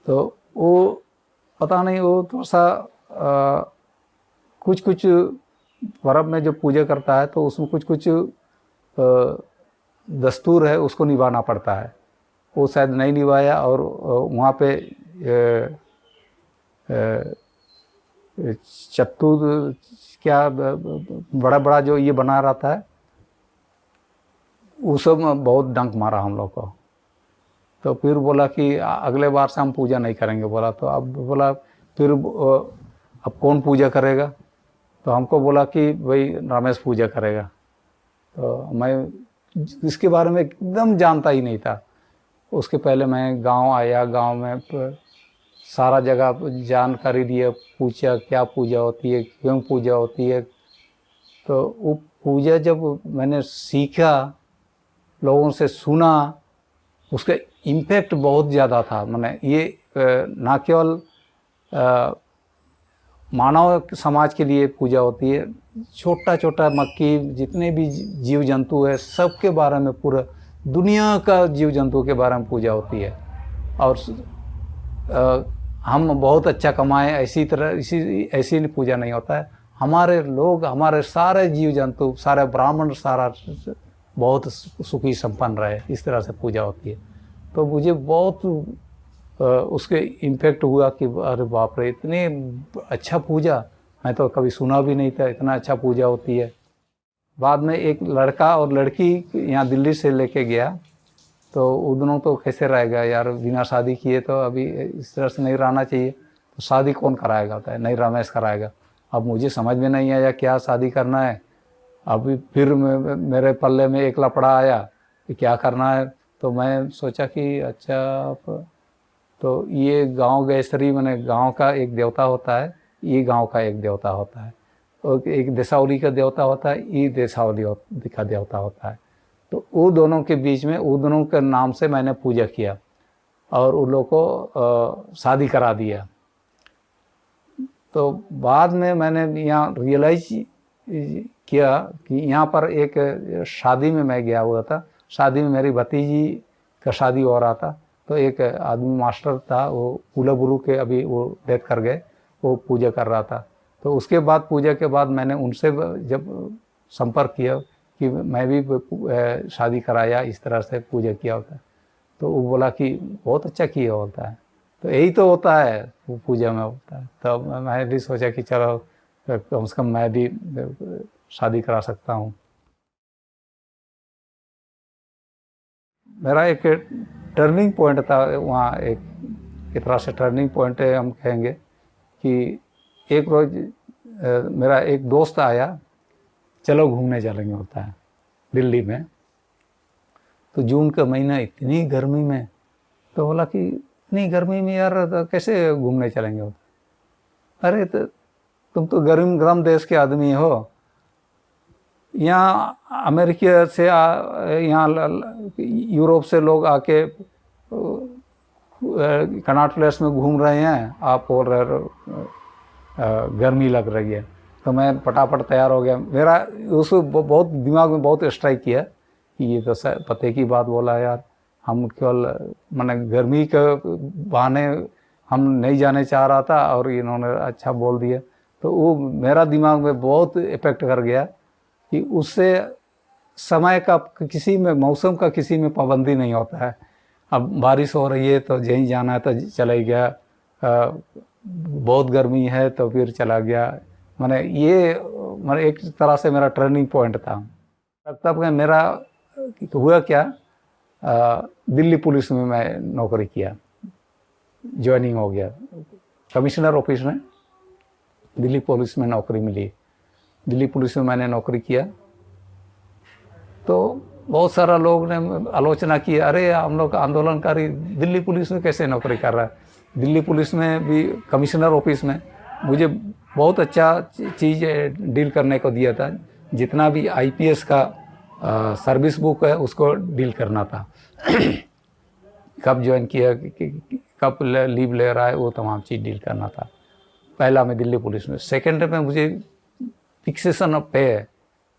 तो वो पता नहीं, वो थोड़ा सा कुछ पर्व में जो पूजा करता है तो उसमें कुछ दस्तूर है, उसको निभाना पड़ता है। वो शायद नहीं निभाया और वहाँ पे चतुर क्या बड़ा जो ये बना रहता है, वो सब बहुत डंक मारा हम लोग को। तो फिर बोला कि अगले बार से हम पूजा नहीं करेंगे। बोला तो अब बोला फिर अब कौन पूजा करेगा? तो हमको बोला कि भाई रमेश पूजा करेगा। तो मैं इसके बारे में एकदम जानता ही नहीं था। उसके पहले मैं गांव आया, गांव में सारा जगह जानकारी दिया, पूछा क्या पूजा होती है, क्यों पूजा होती है। तो वो पूजा जब मैंने सीखा, लोगों से सुना, उसका इम्पैक्ट बहुत ज़्यादा था। मैंने ये ना केवल मानव समाज के लिए पूजा होती है, छोटा छोटा मक्खी जितने भी जीव जंतु है सबके बारे में, पूरा दुनिया का जीव जंतु के बारे में पूजा होती है। और हम बहुत अच्छा कमाएं ऐसी तरह ऐसी पूजा नहीं होता है। हमारे लोग, हमारे सारे जीव जंतु, सारे ब्राह्मण, सारा बहुत सुखी संपन्न रहे, इस तरह से पूजा होती है। तो मुझे बहुत उसके इम्पैक्ट हुआ कि अरे बाप रे, इतने अच्छा पूजा, मैं तो कभी सुना भी नहीं था, इतना अच्छा पूजा होती है। बाद में एक लड़का और लड़की यहाँ दिल्ली से लेके गया, तो उन दोनों तो कैसे रहेगा यार, बिना शादी किए तो अभी इस तरह से नहीं रहना चाहिए। तो शादी कौन कराएगा? होता है नहीं, रमेश कराएगा। अब मुझे समझ में नहीं आया क्या शादी करना है। अभी फिर मेरे पल्ले में एक लफड़ा आया कि क्या करना है। तो मैं सोचा कि अच्छा, तो ये गांव गैसरी, मैंने गांव का एक देवता होता है, ये गांव का एक देवता होता है, और एक देसावली का देवता होता है, ये देसावली का देवता होता है। तो वो दोनों के बीच में, वो दोनों के नाम से मैंने पूजा किया और उन लोगों को शादी करा दिया। तो बाद में मैंने यहाँ रियलाइज किया कि यहाँ पर एक शादी में मैं गया हुआ था। शादी में मेरी भतीजी का शादी हो रहा था। तो एक आदमी मास्टर था, वो कुलगुरु के अभी वो डेथ कर गए, वो पूजा कर रहा था। तो उसके बाद पूजा के बाद मैंने उनसे जब संपर्क किया कि मैं भी शादी कराया, इस तरह से पूजा किया होता है, तो वो बोला कि बहुत अच्छा किया होता है। तो यही तो होता है पूजा में होता है। तो मैं भी सोचा कि चलो कम से कम मैं भी शादी करा सकता हूँ। मेरा एक टर्निंग पॉइंट था वहाँ, एक तरह से टर्निंग पॉइंट है हम कहेंगे कि एक रोज़ मेरा एक दोस्त आया, चलो घूमने चलेंगे होता है दिल्ली में। तो जून का महीना, इतनी गर्मी में, तो बोला कि इतनी गर्मी में यार तो कैसे घूमने चलेंगे होता। अरे तो तुम तो गर्म गर्म देश के आदमी हो, यहाँ अमेरिका से यहाँ यूरोप से लोग आके कनॉट प्लेस में घूम रहे हैं, आप बोल रहे हो गर्मी लग रही है। तो मैं फटाफट तैयार हो गया। मेरा उसको बहुत दिमाग में बहुत स्ट्राइक किया कि ये तो पते की बात बोला यार, हम केवल मैंने गर्मी के बहाने हम नहीं जाने चाह रहा था और इन्होंने अच्छा बोल दिया। तो वो मेरा दिमाग में बहुत इफेक्ट कर गया कि उससे समय का किसी में, मौसम का किसी में पाबंदी नहीं होता है। अब बारिश हो रही है तो यहीं जाना है तो चला ही गया, बहुत गर्मी है तो फिर चला गया। मैंने ये मैंने एक तरह से मेरा टर्निंग पॉइंट था। तब मेरा हुआ क्या, दिल्ली पुलिस में मैं नौकरी किया, ज्वाइनिंग हो गया कमिश्नर ऑफिस में, दिल्ली पुलिस में नौकरी मिली। दिल्ली पुलिस में मैंने नौकरी किया तो बहुत सारा लोग ने आलोचना की, अरे हम लोग आंदोलनकारी दिल्ली पुलिस में कैसे नौकरी कर रहा है। दिल्ली पुलिस में भी कमिश्नर ऑफिस में मुझे बहुत अच्छा चीज़ डील करने को दिया था, जितना भी आईपीएस का सर्विस बुक है उसको डील करना था। कब ज्वाइन किया, कब लीव ले रहा है, वो तमाम चीज़ डील करना था। पहला मैं दिल्ली पुलिस में। सेकेंड में मुझे फिक्सेशन ऑफ पे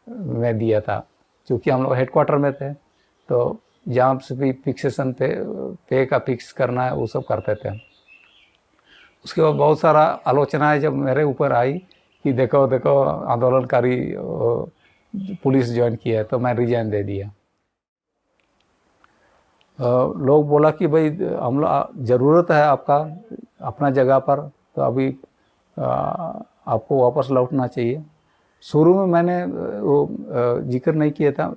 में दिया था, क्योंकि हम लोग हेडक्वार्टर में थे तो जहाँ से भी फिक्सेशन पे का फिक्स करना है वो सब करते थे। उसके बाद बहुत सारा आलोचनाएं जब मेरे ऊपर आई कि देखो देखो आंदोलनकारी पुलिस ज्वाइन किया है, तो मैं रिजाइन दे दिया। लोग बोला कि भाई हम लोग ज़रूरत है आपका अपना जगह पर, तो अभी आपको वापस लौटना चाहिए। शुरू में मैंने वो जिक्र नहीं किया था,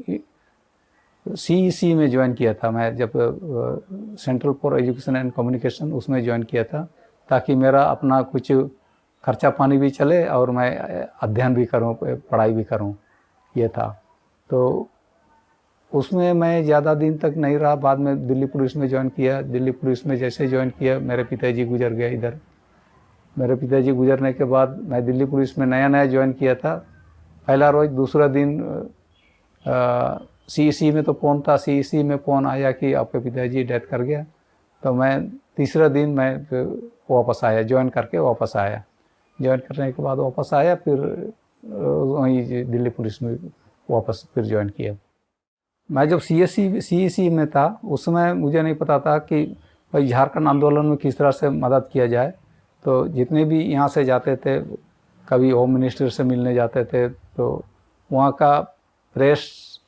सीईसी में ज्वाइन किया था मैं, जब central for education and communication उसमें ज्वाइन किया था, ताकि मेरा अपना कुछ खर्चा पानी भी चले और मैं अध्ययन भी करूं, पढ़ाई भी करूं, ये था। तो उसमें मैं ज़्यादा दिन तक नहीं रहा, बाद में दिल्ली पुलिस में ज्वाइन किया। दिल्ली पुलिस में जैसे ज्वाइन किया मेरे पिताजी गुजर गए इधर। मेरे पिताजी गुजरने के बाद मैं दिल्ली पुलिस में नया नया ज्वाइन किया था। पहला रोज़ दूसरा दिन सीईसी में तो फ़ोन था, सीईसी में फ़ोन आया कि आपके पिताजी डेथ कर गया। तो मैं तीसरा दिन मैं वापस आया, ज्वाइन करके वापस आया। ज्वाइन करने के बाद वापस आया, फिर वहीं दिल्ली पुलिस में वापस फिर ज्वाइन किया। मैं जब सीईसी में था उस समय मुझे नहीं पता था कि भाई झारखंड आंदोलन में किस तरह से मदद किया जाए। तो जितने भी यहाँ से जाते थे, कभी होम मिनिस्टर से मिलने जाते थे, तो वहाँ का प्रेस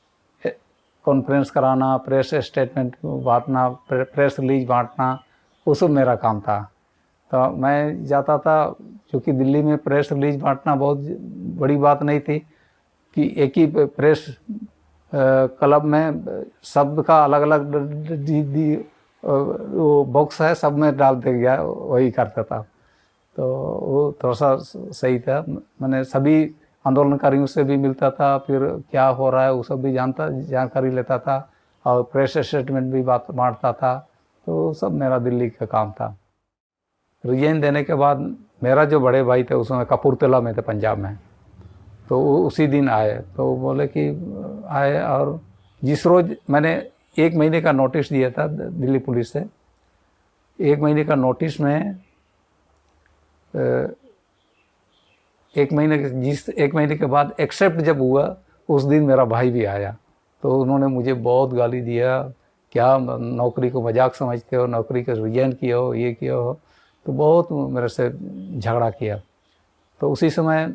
कॉन्फ्रेंस कराना, प्रेस स्टेटमेंट बांटना, प्रेस रिलीज बांटना, वो सब मेरा काम था। तो मैं जाता था, क्योंकि दिल्ली में प्रेस रिलीज बांटना बहुत बड़ी बात नहीं थी कि एक ही प्रेस क्लब में शब्द का अलग अलग वो बॉक्स है, सब में डाल दे गया, वही करता था। तो वो थोड़ा सा सही था। मैंने सभी आंदोलनकारियों से भी मिलता था, फिर क्या हो रहा है वो सब भी जानकारी लेता था, और प्रेस स्टेटमेंट भी बांटता था। तो सब मेरा दिल्ली का काम था। रिजाइन देने के बाद मेरा जो बड़े भाई थे उसमें कपूरथला में थे, पंजाब में, तो वो उसी दिन आए। तो बोले कि आए, और जिस रोज़ मैंने 1 महीने का नोटिस दिया था दिल्ली पुलिस से, 1 महीने का नोटिस में 1 महीने के बाद एक्सेप्ट जब हुआ उस दिन मेरा भाई भी आया। तो उन्होंने मुझे बहुत गाली दिया, क्या नौकरी को मजाक समझते हो, नौकरी का रिजाइन किया हो, ये किया हो। तो बहुत मेरे से झगड़ा किया। तो उसी समय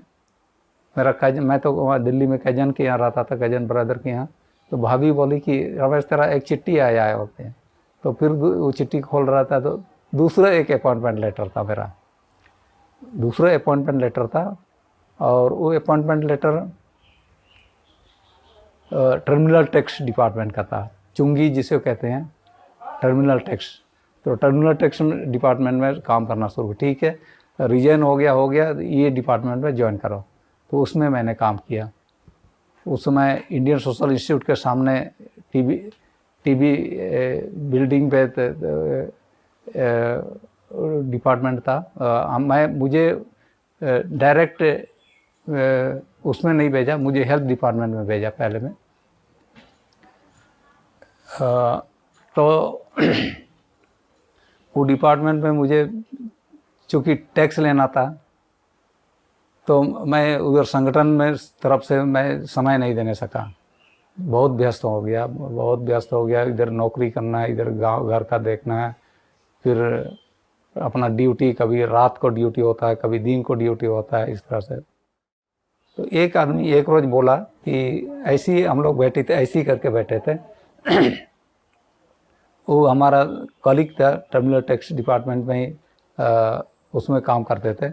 मेरा कजन, मैं तो वहाँ दिल्ली में कजन के यहाँ रहता था, कजन ब्रदर के यहाँ। तो भाभी बोली कि रमेश तेरा एक चिट्ठी आया है होते हैं। तो फिर वो चिट्ठी खोल रहा था तो दूसरा एक अपॉइंटमेंट लेटर था मेरा, दूसरा अपॉइंटमेंट लेटर था। और वो appointment letter terminal tax department का था, चुंगी जिसे कहते हैं, टर्मिनल टैक्स। तो टर्मिनल टैक्स डिपार्टमेंट में काम करना शुरू, ठीक है, रिजाइन हो गया, ये डिपार्टमेंट में ज्वाइन करो। तो उसमें मैंने काम किया। उस समय इंडियन सोशल इंस्टीट्यूट के सामने टीबी बिल्डिंग पे डिपार्टमेंट था। मुझे डायरेक्ट उसमें नहीं भेजा, मुझे हेल्थ डिपार्टमेंट में भेजा पहले में। तो वो डिपार्टमेंट में मुझे चूँकि टैक्स लेना था, तो मैं उधर संगठन में तरफ से मैं समय नहीं देने सका, बहुत व्यस्त हो गया, बहुत व्यस्त हो गया। इधर नौकरी करना है, इधर गांव घर का देखना है, फिर अपना ड्यूटी, कभी रात को ड्यूटी होता है, कभी दिन को ड्यूटी होता है, इस तरह से। तो एक आदमी एक रोज़ बोला कि ऐसे ही हम लोग बैठे थे, ऐसे ही करके बैठे थे। वो हमारा कलीग था, टर्मिनल टैक्स डिपार्टमेंट में ही उसमें काम करते थे।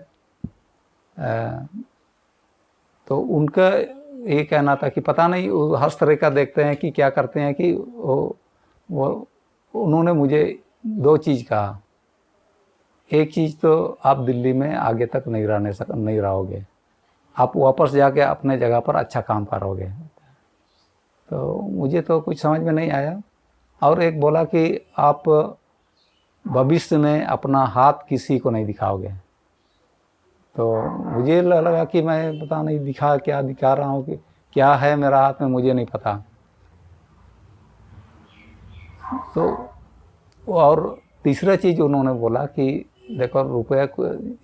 तो उनका ये कहना था कि पता नहीं वो हर तरह का देखते हैं कि क्या करते हैं, कि वो उन्होंने मुझे दो चीज़ कहा। एक चीज़ तो आप दिल्ली में आगे तक नहीं रहोगे, आप वापस जाके अपने जगह पर अच्छा काम करोगे। तो मुझे तो कुछ समझ में नहीं आया। और एक बोला कि आप भविष्य में अपना हाथ किसी को नहीं दिखाओगे। तो मुझे लगा कि मैं पता नहीं क्या दिखा रहा हूँ, कि क्या है मेरा हाथ में, मुझे नहीं पता। तो और तीसरा चीज़ उन्होंने बोला कि देखो, रुपये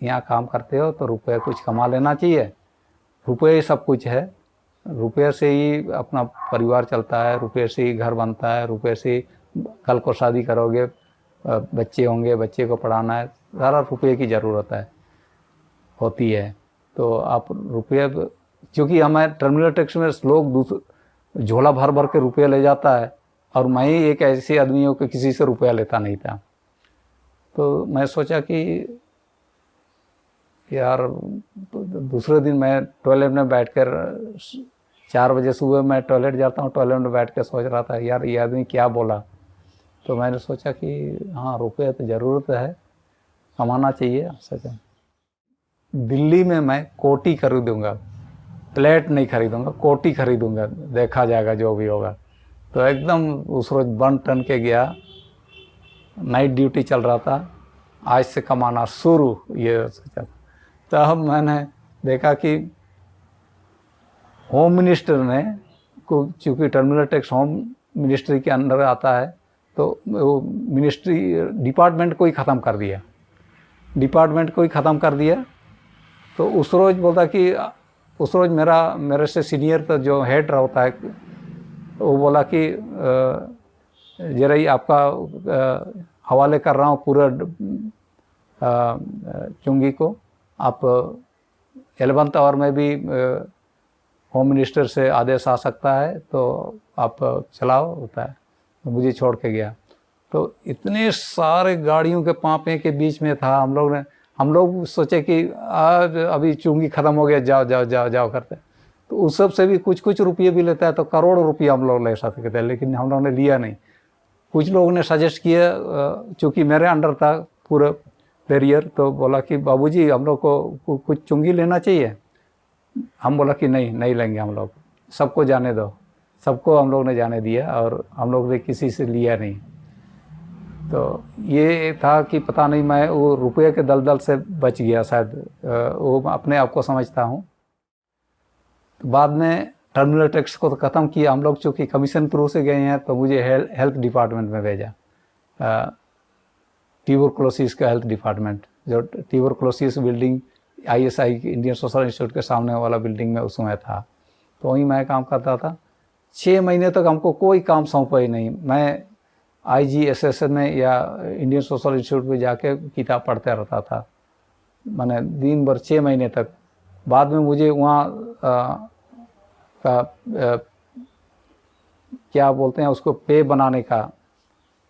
यहाँ काम करते हो तो रुपये कुछ कमा लेना चाहिए, रुपये सब कुछ है, रुपये से ही अपना परिवार चलता है, रुपये से ही घर बनता है, रुपये से ही कल को शादी करोगे, बच्चे होंगे, बच्चे को पढ़ाना है, सारा रुपये की ज़रूरत होती है। तो आप रुपये, क्योंकि हमारे टर्मिनल टैक्स में लोग झोला भर भर के रुपये ले जाता है, और मैं ही एक ऐसे आदमी हूँ कि किसी से रुपया लेता नहीं था। तो मैं सोचा कि यार, दूसरे दिन मैं टॉयलेट में बैठकर 4 बजे सुबह मैं टॉयलेट जाता हूँ, टॉयलेट में बैठ कर सोच रहा था यार ये आदमी क्या बोला। तो मैंने सोचा कि हाँ, रुपये तो ज़रूरत है, कमाना चाहिए। सोचा दिल्ली में मैं कोटी खरीदूँगा, प्लेट नहीं खरीदूँगा, कोटी खरीदूँगा, देखा जाएगा जो भी होगा। तो एकदम उस रोज़ बन टन के गया, नाइट ड्यूटी चल रहा था, आज से कमाना शुरू, ये सोचा। तब मैंने देखा कि होम मिनिस्टर ने, चूँकि टर्मिनल टैक्स होम मिनिस्ट्री के अंदर आता है, तो वो मिनिस्ट्री डिपार्टमेंट को ही ख़त्म कर दिया। तो उस रोज़ बोलता कि उस रोज़ मेरे से सीनियर तो जो हेड होता है, वो बोला कि जरा ही आपका हवाले कर रहा हूँ पूरा चुंगी को, आप 11th आवर में भी होम मिनिस्टर से आदेश आ सकता है, तो आप चलाओ, होता है। तो मुझे छोड़ के गया। तो इतने सारे गाड़ियों के पाँपे के बीच में था, हम लोग सोचे कि आज अभी चुंगी ख़त्म हो गया, जाओ करते। तो उस सब से भी कुछ रुपये भी लेता है, तो करोड़ों रुपये हम लोग ले सकते थे, लेकिन हम लोगों ने लिया नहीं। कुछ लोगों ने सजेस्ट किया, चूँकि मेरे अंडर था पूरा बैरियर, तो बोला कि बाबूजी हम लोग को कुछ चुंगी लेना चाहिए। हम बोला कि नहीं लेंगे, हम लोग सबको जाने दो। सबको हम लोग ने जाने दिया, और हम लोग ने किसी से लिया नहीं। तो ये था कि पता नहीं, मैं वो रुपये के दलदल से बच गया शायद, वो अपने आप को समझता हूँ। तो बाद में टर्मिनल टैक्स को तो ख़त्म किया हम लोग, चूँकि कमीशन थ्रू से गए हैं, तो मुझे हेल्थ डिपार्टमेंट में भेजा, ट्यूबरकुलोसिस का हेल्थ डिपार्टमेंट, जो tuberculosis building ISI Indian social institute के सामने वाला बिल्डिंग में उसमें था। तो वहीं मैं काम करता था। 6 महीने तक हमको कोई काम सौंपा ही नहीं। मैं IGSS में या इंडियन सोशल इंस्टीट्यूट में जाके किताब पढ़ते रहता था, मैंने दिन भर 6 महीने तक। बाद में मुझे वहाँ क्या बोलते हैं उसको, पे बनाने का,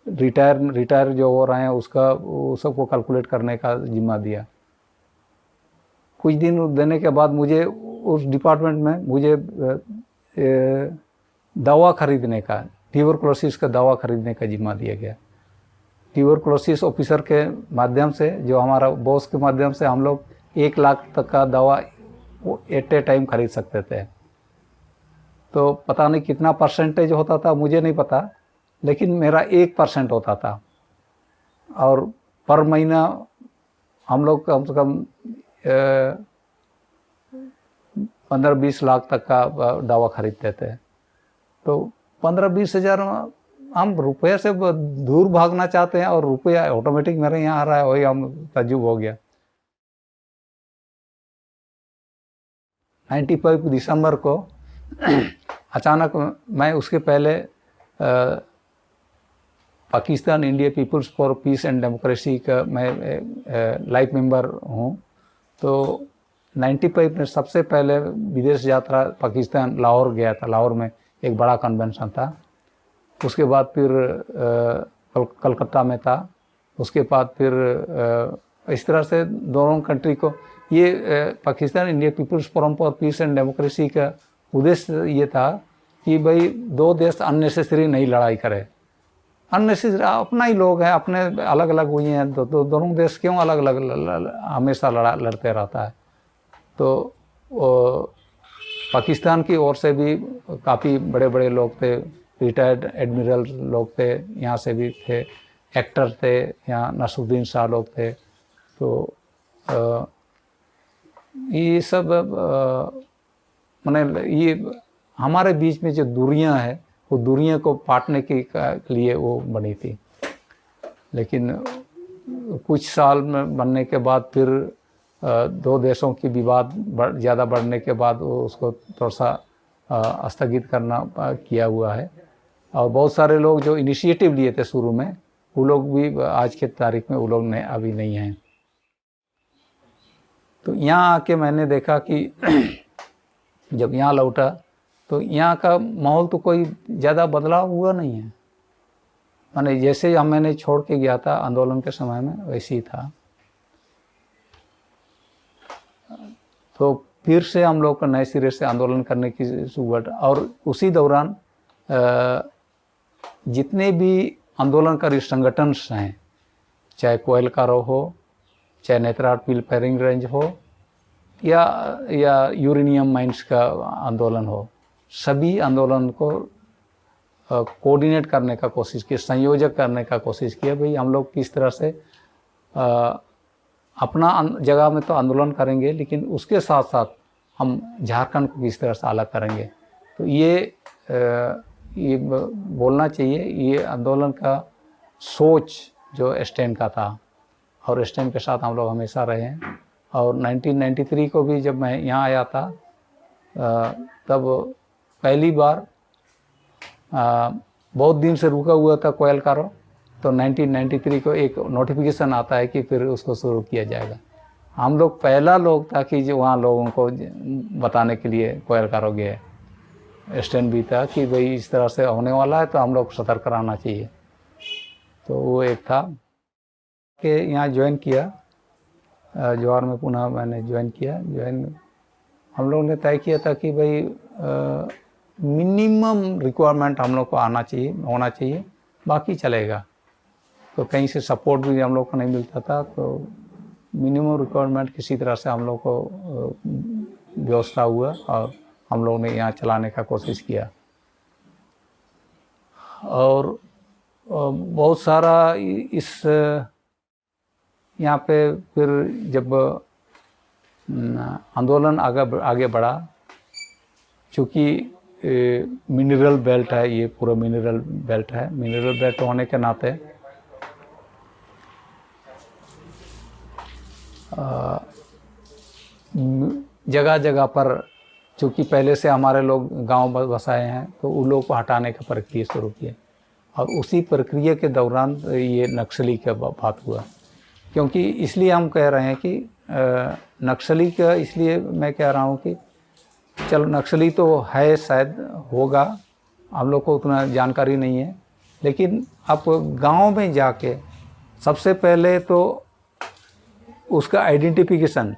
रिटायर जो हो रहे हैं उसका, वो सबको कैलकुलेट करने का जिम्मा दिया। कुछ दिन देने के बाद मुझे उस डिपार्टमेंट में मुझे दवा खरीदने का, ट्यूबरकुलोसिस का दवा खरीदने का जिम्मा दिया गया। ट्यूबरकुलोसिस ऑफिसर के माध्यम से, जो हमारा बॉस के माध्यम से, हम लोग 1 लाख तक का दवा एट ए टाइम खरीद सकते थे। तो पता नहीं कितना परसेंटेज होता था, मुझे नहीं पता, लेकिन मेरा 1% होता था। और पर महीना हम लोग कम से कम 15-20 लाख तक का दवा खरीदते थे। तो 15-20 हज़ार हम रुपये से दूर भागना चाहते हैं और रुपया ऑटोमेटिक मेरे यहाँ आ रहा है, वही हम तजुब हो गया। 95 दिसंबर को अचानक मैं उसके पहले Pakistan India peoples for peace and democracy का मैं लाइफ मेंबर हूँ। तो 95 में सबसे पहले विदेश यात्रा पाकिस्तान लाहौर गया था। लाहौर में एक बड़ा कन्वेंशन था। उसके बाद फिर कलकत्ता में था। उसके बाद फिर इस तरह से दोनों कंट्री को ये Pakistan India peoples forum for peace and democracy का उद्देश्य ये था कि भाई दो देश अननेसेसरी नहीं लड़ाई करे। अननेसेसरी अपना ही लोग हैं, अपने अलग अलग हुई हैं, तो दोनों देश क्यों अलग अलग हमेशा लड़ते रहता है। तो पाकिस्तान की ओर से भी काफ़ी बड़े बड़े लोग थे, रिटायर्ड एडमिरल लोग थे, यहाँ से भी थे, एक्टर थे, यहाँ नसरुद्दीन शाह लोग थे। तो ये सब माने ये हमारे बीच में जो दूरियां हैं वो दूरियां को पाटने के लिए वो बनी थी। लेकिन कुछ साल में बनने के बाद फिर दो देशों की विवाद ज़्यादा बढ़ने के बाद वो उसको थोड़ा सा स्थगित करना किया हुआ है। और बहुत सारे लोग जो इनिशिएटिव लिए थे शुरू में, वो लोग भी आज के तारीख में वो लोग अभी नहीं हैं। तो यहाँ आके मैंने देखा कि जब यहाँ लौटा तो यहाँ का माहौल तो कोई ज़्यादा बदलाव हुआ नहीं है। माने जैसे मैंने छोड़ के गया था आंदोलन के समय में वैसे ही था। तो फिर से हम लोग को नए सिरे से आंदोलन करने की शुरुआत। और उसी दौरान जितने भी आंदोलनकारी संगठन हैं, चाहे कोयल कारो हो, चाहे नेत्राट मिल फायरिंग रेंज हो, या यूरेनियम माइंस का आंदोलन हो, सभी आंदोलन को कोऑर्डिनेट करने का कोशिश की, संयोजक करने का कोशिश किया। भाई हम लोग किस तरह से अपना जगह में तो आंदोलन करेंगे, लेकिन उसके साथ साथ हम झारखंड को किस तरह से अलग करेंगे। तो ये बोलना चाहिए, ये आंदोलन का सोच जो स्टैन का था, और स्टैन के साथ हम लोग हमेशा रहे हैं। और 1993 को भी जब मैं यहाँ आया था तब पहली बार बहुत दिन से रुका हुआ था कोयल कारो, तो 1993 को एक नोटिफिकेशन आता है कि फिर उसको शुरू किया जाएगा। हम लोग पहला लोग था कि जो वहाँ लोगों को बताने के लिए कोयल कारो गए। स्टैंड भी था कि भाई इस तरह से होने वाला है, तो हम लोग सतर्क कराना चाहिए। तो वो एक था कि यहाँ ज्वाइन किया, जवाहर में पुनः मैंने ज्वाइन किया। हम लोगों ने तय किया था कि भाई मिनिमम रिक्वायरमेंट हम लोग को आना चाहिए, होना चाहिए, बाकी चलेगा। तो कहीं से सपोर्ट भी हम लोग को नहीं मिलता था, तो मिनिमम रिक्वायरमेंट किसी तरह से हम लोग को व्यवस्था हुआ और हम लोगों ने यहाँ चलाने का कोशिश किया। और बहुत सारा इस यहाँ पे फिर जब आंदोलन आगे बढ़ा, चूँकि मिनरल बेल्ट है, ये पूरा मिनरल बेल्ट है। मिनरल बेल्ट होने के नाते जगह जगह पर, चूँकि पहले से हमारे लोग गांव बसाए हैं, तो उन लोगों को हटाने का प्रक्रिया शुरू किया। और उसी प्रक्रिया के दौरान ये नक्सली का बात हुआ। क्योंकि इसलिए हम कह रहे हैं कि नक्सली का, इसलिए मैं कह रहा हूँ कि चलो नक्सली तो है, शायद होगा, हम लोग को उतना जानकारी नहीं है, लेकिन आप गांव में जाके सबसे पहले तो उसका आइडेंटिफिकेशन,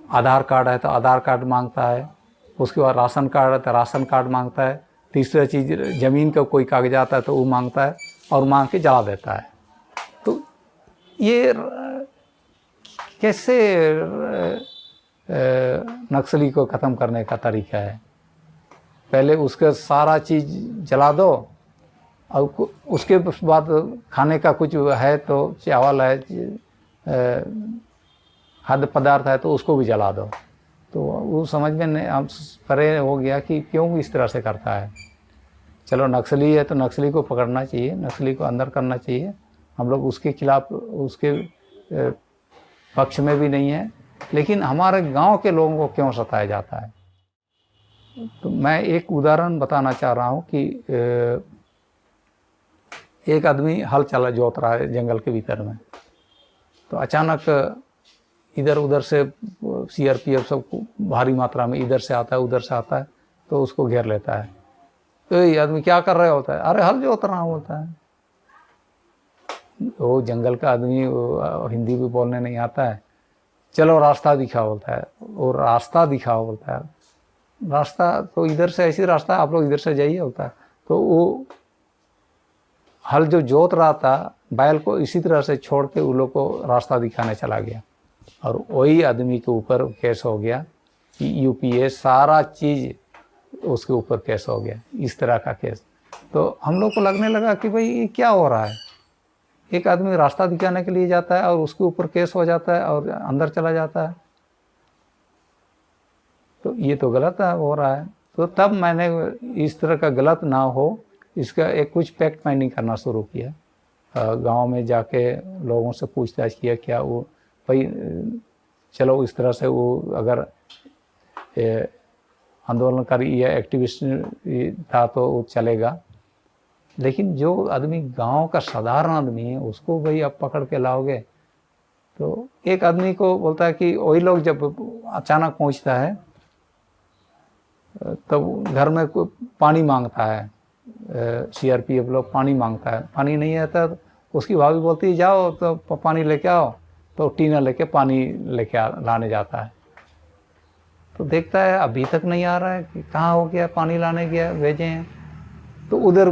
आधार कार्ड है तो आधार कार्ड मांगता है, उसके बाद राशन कार्ड है तो राशन कार्ड मांगता है, तीसरा चीज़ ज़मीन का कोई कागजात है तो वो मांगता है, और मांग के जला देता है। तो ये कैसे नक्सली को ख़त्म करने का तरीका है? पहले उसका सारा चीज़ जला दो, और उसके बाद खाने का कुछ है तो चावल है, खाद्य पदार्थ है तो उसको भी जला दो। तो वो समझ में नहीं हम परे हो गया कि क्यों इस तरह से करता है। चलो नक्सली है तो नक्सली को पकड़ना चाहिए, नक्सली को अंदर करना चाहिए, हम लोग उसके खिलाफ उसके पक्ष में भी नहीं है, लेकिन हमारे गांव के लोगों को क्यों सताया जाता है। तो मैं एक उदाहरण बताना चाह रहा हूँ कि एक आदमी हल चला जोत रहा है जंगल के भीतर में, तो अचानक इधर उधर से सीआरपीएफ सब भारी मात्रा में इधर से आता है उधर से आता है, तो उसको घेर लेता है। तो ये आदमी क्या कर रहा होता है, अरे हल जोत रहा होता है। वो जंगल का आदमी हिंदी भी बोलने नहीं आता है, चलो रास्ता दिखा बोलता है, और रास्ता दिखा बोलता है, रास्ता तो इधर से ऐसी रास्ता आप लोग इधर से जाइए होता है। तो वो हल जो जोत रहा था बैल को इसी तरह से छोड़ के उन लोग को रास्ता दिखाने चला गया, और वही आदमी के ऊपर केस हो गया कि यूपीए सारा चीज़ उसके ऊपर केस हो गया, इस तरह का केस। तो हम लोग को लगने लगा कि भाई ये क्या हो रहा है, एक आदमी रास्ता दिखाने के लिए जाता है और उसके ऊपर केस हो जाता है और अंदर चला जाता है, तो ये तो गलत हो रहा है। तो तब मैंने इस तरह का गलत ना हो इसका एक कुछ फैक्ट फाइंडिंग करना शुरू किया, गांव में जाके लोगों से पूछताछ किया, क्या वो भाई चलो इस तरह से वो अगर आंदोलनकारी या एक्टिविस्ट था तो वो चलेगा, लेकिन जो आदमी गांव का साधारण आदमी है उसको भाई आप पकड़ के लाओगे। तो एक आदमी को बोलता है कि वही लोग जब अचानक पहुंचता है तब घर में पानी मांगता है, सीआरपीएफ लोग पानी मांगता है, पानी नहीं आता तो उसकी भाभी बोलती है जाओ तो पानी लेके आओ, तो टीना लेके पानी लेके लाने जाता है। तो देखता है अभी तक नहीं आ रहा है, कि कहाँ हो गया, पानी लाने गया भेजे हैं। तो उधर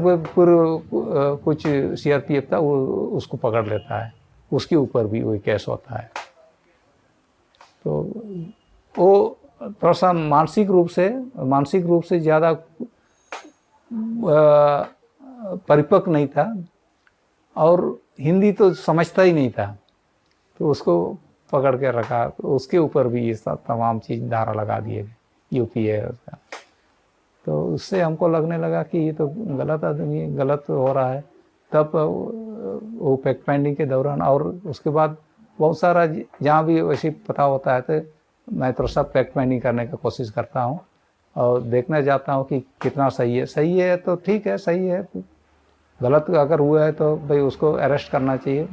कुछ सीआरपीएफ था वो उसको पकड़ लेता है, उसके ऊपर भी वही केस होता है। तो वो थोड़ा सा मानसिक रूप से ज़्यादा परिपक्व नहीं था और हिंदी तो समझता ही नहीं था, तो उसको पकड़ के रखा, तो उसके ऊपर भी ये सब तमाम चीज़ धारा लगा दिए यूपीए उसका। तो उससे हमको लगने लगा कि ये तो गलत आदमी गलत हो रहा है। तब वो फैक्ट फाइंडिंग के दौरान और उसके बाद बहुत सारा जहाँ भी वैसे पता होता है तो मैं तो सब फैक्ट फाइंडिंग करने की कोशिश करता हूँ और देखना चाहता हूँ कि कितना सही है तो ठीक है, सही है, गलत अगर हुआ है तो भाई उसको अरेस्ट करना चाहिए,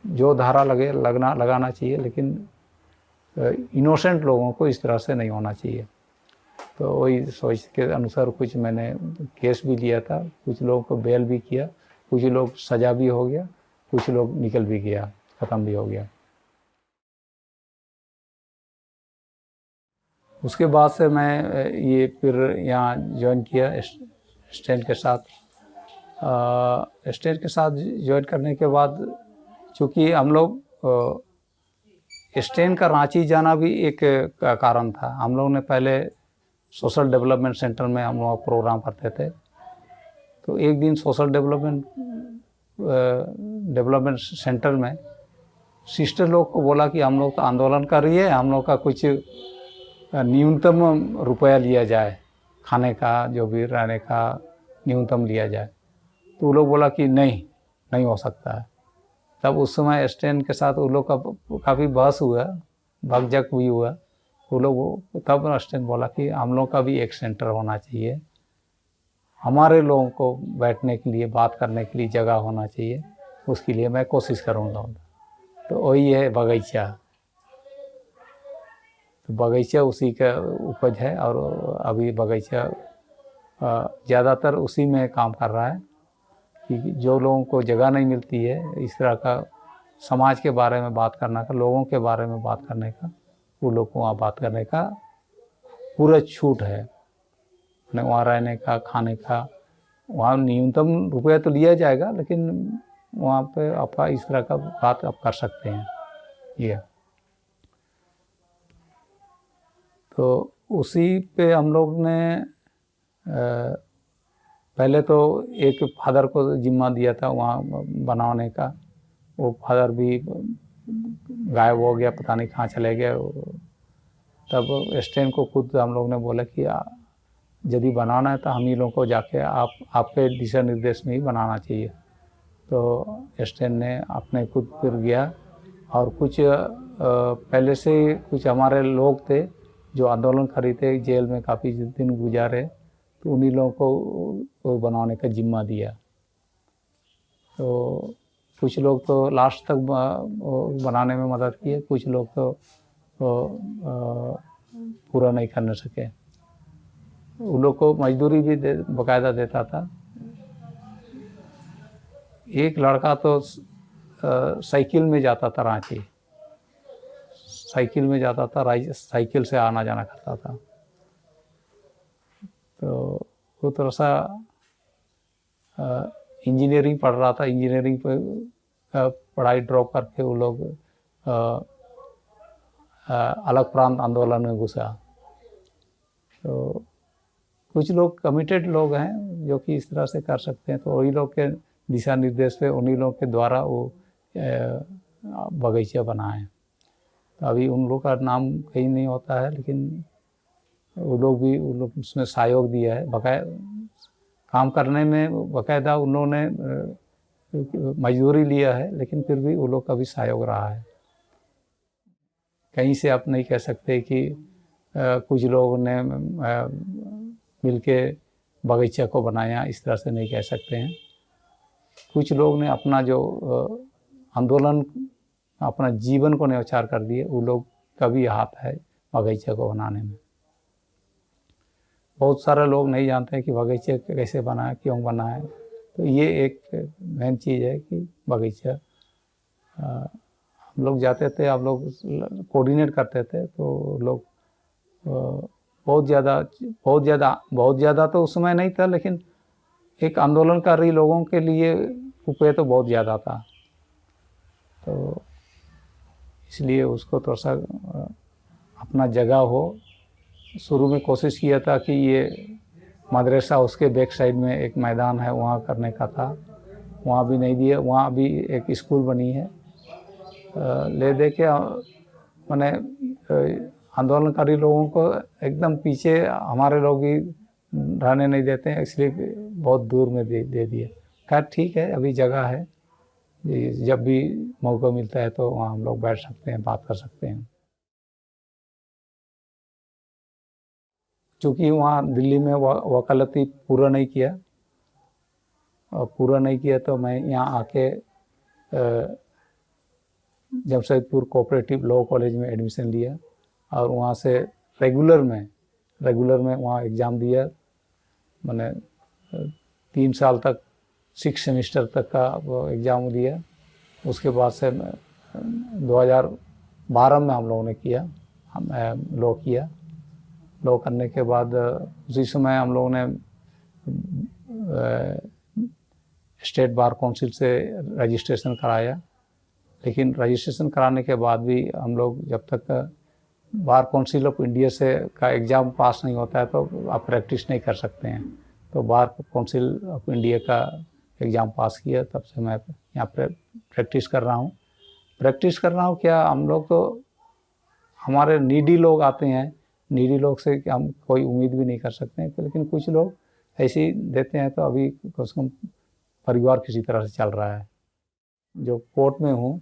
जो धारा लगाना चाहिए, लेकिन इनोसेंट लोगों को इस तरह से नहीं होना चाहिए। तो वही सोच के अनुसार कुछ मैंने केस भी लिया था, कुछ लोगों को बेल भी किया, कुछ लोग सजा भी हो गया, कुछ लोग निकल भी गया, ख़त्म भी हो गया। उसके बाद से मैं ये फिर यहाँ ज्वाइन किया स्टैंड के साथ। स्टैंड के साथ ज्वाइन करने के बाद चूँकि हम लोग स्टैंड का रांची जाना भी एक कारण था। हम लोग ने पहले सोशल डेवलपमेंट सेंटर में हम लोग प्रोग्राम करते थे, तो एक दिन सोशल डेवलपमेंट सेंटर में सिस्टर लोग को बोला कि हम लोग तो आंदोलन कर रही है, हम लोग का कुछ न्यूनतम रुपया लिया जाए, खाने का जो भी रहने का न्यूनतम लिया जाए। तो वो लोग बोला कि नहीं हो सकता है। तब उस समय स्टैंड के साथ वो लोग का काफ़ी बहस हुआ, भगजक भी हुआ। वो लोग तब स्टैंड बोला कि हम लोग का भी एक सेंटर होना चाहिए, हमारे लोगों को बैठने के लिए बात करने के लिए जगह होना चाहिए, उसके लिए मैं कोशिश करूँगा। तो वही है बगीचा, तो बगीचा उसी का उपज है और अभी बगीचा ज़्यादातर उसी में काम कर रहा है कि जो लोगों को जगह नहीं मिलती है इस तरह का समाज के बारे में बात करने का, लोगों के बारे में बात करने का, वो लोग को वहाँ बात करने का पूरा छूट है। वहाँ रहने का, खाने का, वहाँ न्यूनतम रुपया तो लिया जाएगा, लेकिन वहाँ पे आपका इस तरह का बात आप कर सकते हैं। ये तो उसी पे हम लोग ने पहले तो एक फादर को जिम्मा दिया था वहाँ बनाने का, वो फादर भी गायब हो गया, पता नहीं कहाँ चले गए। तब स्टैन को खुद हम लोग ने बोला कि यदि बनाना है तो हम ही लोगों को जाके आपके दिशा निर्देश में ही बनाना चाहिए। तो स्टैन ने अपने खुद फिर गया और कुछ पहले से कुछ हमारे लोग थे जो आंदोलनकारी थे, जेल में काफ़ी दिन गुजारे, तो उन्हीं लोगों को वो बनाने का जिम्मा दिया। तो कुछ लोग तो लास्ट तक बनाने में मदद किए, कुछ लोग तो पूरा नहीं करने सके। उन लोग को मजदूरी भी बाकायदा देता था। एक लड़का तो साइकिल में जाता था रांची, साइकिल में जाता था, साइकिल से आना जाना करता था। तो वो थोड़ा सा इंजीनियरिंग पढ़ रहा था, इंजीनियरिंग पे पढ़ाई ड्रॉप करके वो लोग अलग प्रांत आंदोलन में घुसा। तो कुछ लोग कमिटेड लोग हैं जो कि इस तरह से कर सकते हैं, तो वही लोग के दिशा निर्देश पे उन्हीं लोग के द्वारा वो बगीचा बनाए। तो अभी उन लोग का नाम कहीं नहीं होता है, लेकिन वो लोग उसमें सहयोग दिया है। काम करने में बाकायदा उन लोगों ने मजदूरी लिया है, लेकिन फिर भी वो लोग का भी सहयोग रहा है। कहीं से आप नहीं कह सकते कि कुछ लोगों ने मिलके बगीचा को बनाया, इस तरह से नहीं कह सकते हैं। कुछ लोग ने अपना जो आंदोलन, अपना जीवन को न्यौछावर कर दिए, वो लोग का भी हाथ है बगीचे को बनाने में। बहुत सारे लोग नहीं जानते हैं कि बगीचे कैसे बनाए, क्यों बनाए। तो ये एक मेन चीज़ है कि बगीचा हम लोग जाते थे, हम लोग कोऑर्डिनेट करते थे, तो लोग बहुत ज़्यादा तो उस समय नहीं था, लेकिन एक आंदोलनकारी लोगों के लिए रुपये तो बहुत ज़्यादा था। तो इसलिए उसको थोड़ा सा अपना जगह हो। शुरू में कोशिश किया था कि ये मदरसा उसके बैक साइड में एक मैदान है, वहाँ करने का था, वहाँ भी नहीं दिया। वहाँ भी एक स्कूल बनी है, ले दे के मैंने आंदोलनकारी लोगों को एकदम पीछे हमारे लोग ही रहने नहीं देते हैं, इसलिए बहुत दूर में दे दिया। खैर ठीक है, अभी जगह है, जब भी मौका मिलता है तो वहाँ हम लोग बैठ सकते हैं, बात कर सकते हैं। चूँकि वहाँ दिल्ली में वकालती पूरा नहीं किया, तो मैं यहाँ आके जमशेदपुर कोऑपरेटिव लॉ कॉलेज में एडमिशन लिया और वहाँ से रेगुलर में वहाँ एग्ज़ाम दिया। मैंने 3 साल तक 6 सेमेस्टर तक का वो एग्ज़ाम दिया। उसके बाद से 2012 में हम लोगों ने किया, लॉ किया। लॉ करने के बाद उसी समय हम लोगों ने स्टेट बार काउंसिल से रजिस्ट्रेशन कराया, लेकिन रजिस्ट्रेशन कराने के बाद भी हम लोग जब तक बार काउंसिल ऑफ इंडिया से का एग्ज़ाम पास नहीं होता है तो आप प्रैक्टिस नहीं कर सकते हैं। तो बार काउंसिल ऑफ इंडिया का एग्ज़ाम पास किया, तब से मैं यहाँ पर प्रैक्टिस कर रहा हूँ। क्या हम लोग तो हमारे नीडी लोग आते हैं, नीडी लोग से हम कोई उम्मीद भी नहीं कर सकते हैं, लेकिन कुछ लोग ऐसे ही देते हैं। तो अभी कम से कम परिवार किसी तरह से चल रहा है। जो कोर्ट में हूँ,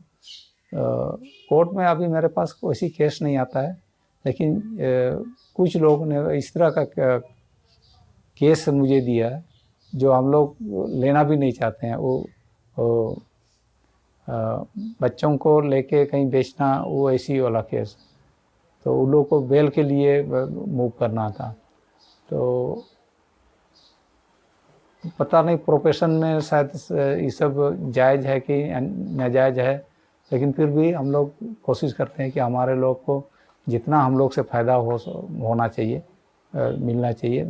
कोर्ट में अभी मेरे पास कोई केस नहीं आता है, लेकिन कुछ लोगों ने इस तरह का केस मुझे दिया है जो हम लोग लेना भी नहीं चाहते हैं। वो बच्चों को लेके कहीं बेचना, वो ऐसी वाला केस, तो उन लोगों को बेल के लिए मूव करना था। तो पता नहीं प्रोफेशन में शायद ये सब जायज़ है कि नाजायज़ है, लेकिन फिर भी हम लोग कोशिश करते हैं कि हमारे लोग को जितना हम लोग से फ़ायदा होना चाहिए, मिलना चाहिए,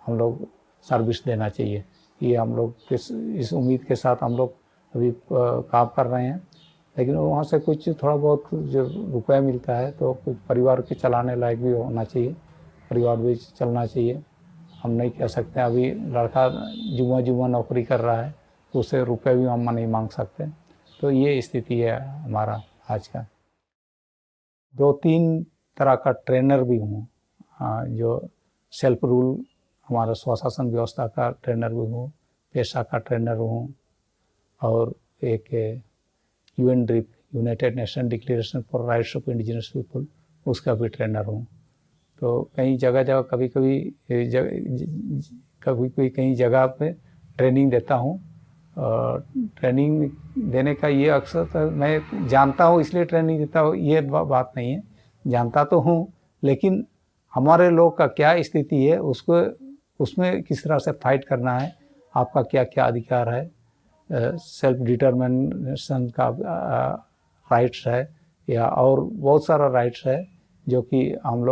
हम लोग सर्विस देना चाहिए। ये हम लोग इस उम्मीद के साथ हम लोग अभी काम कर रहे हैं। लेकिन वहाँ से कुछ थोड़ा बहुत जो रुपया मिलता है तो कुछ परिवार के चलाने लायक भी होना चाहिए, परिवार भी चलना चाहिए। हम नहीं कह सकते अभी लड़का जुम्मा नौकरी कर रहा है तो उससे रुपये भी हम नहीं मांग सकते। तो ये स्थिति है हमारा आज का। 2-3 तरह का ट्रेनर भी हूँ, जो सेल्फ रूल हमारा स्वशासन व्यवस्था का ट्रेनर भी हूँ, पेशा का ट्रेनर हूँ, और एक UNDP United Nation declaration for rights of indigenous people उसका भी ट्रेनर हूँ। तो कई जगह कभी कई जगह पे ट्रेनिंग देता हूँ। ट्रेनिंग देने का ये अक्सर तो मैं जानता हूँ इसलिए ट्रेनिंग देता हूँ, ये बात नहीं है, जानता तो हूँ, लेकिन हमारे लोग का क्या स्थिति है उसको उसमें किस तरह से फाइट करना है, आपका क्या क्या अधिकार है, सेल्फ डिटर्मिनेशन का राइट्स है, या और बहुत सारा राइट्स है जो कि हम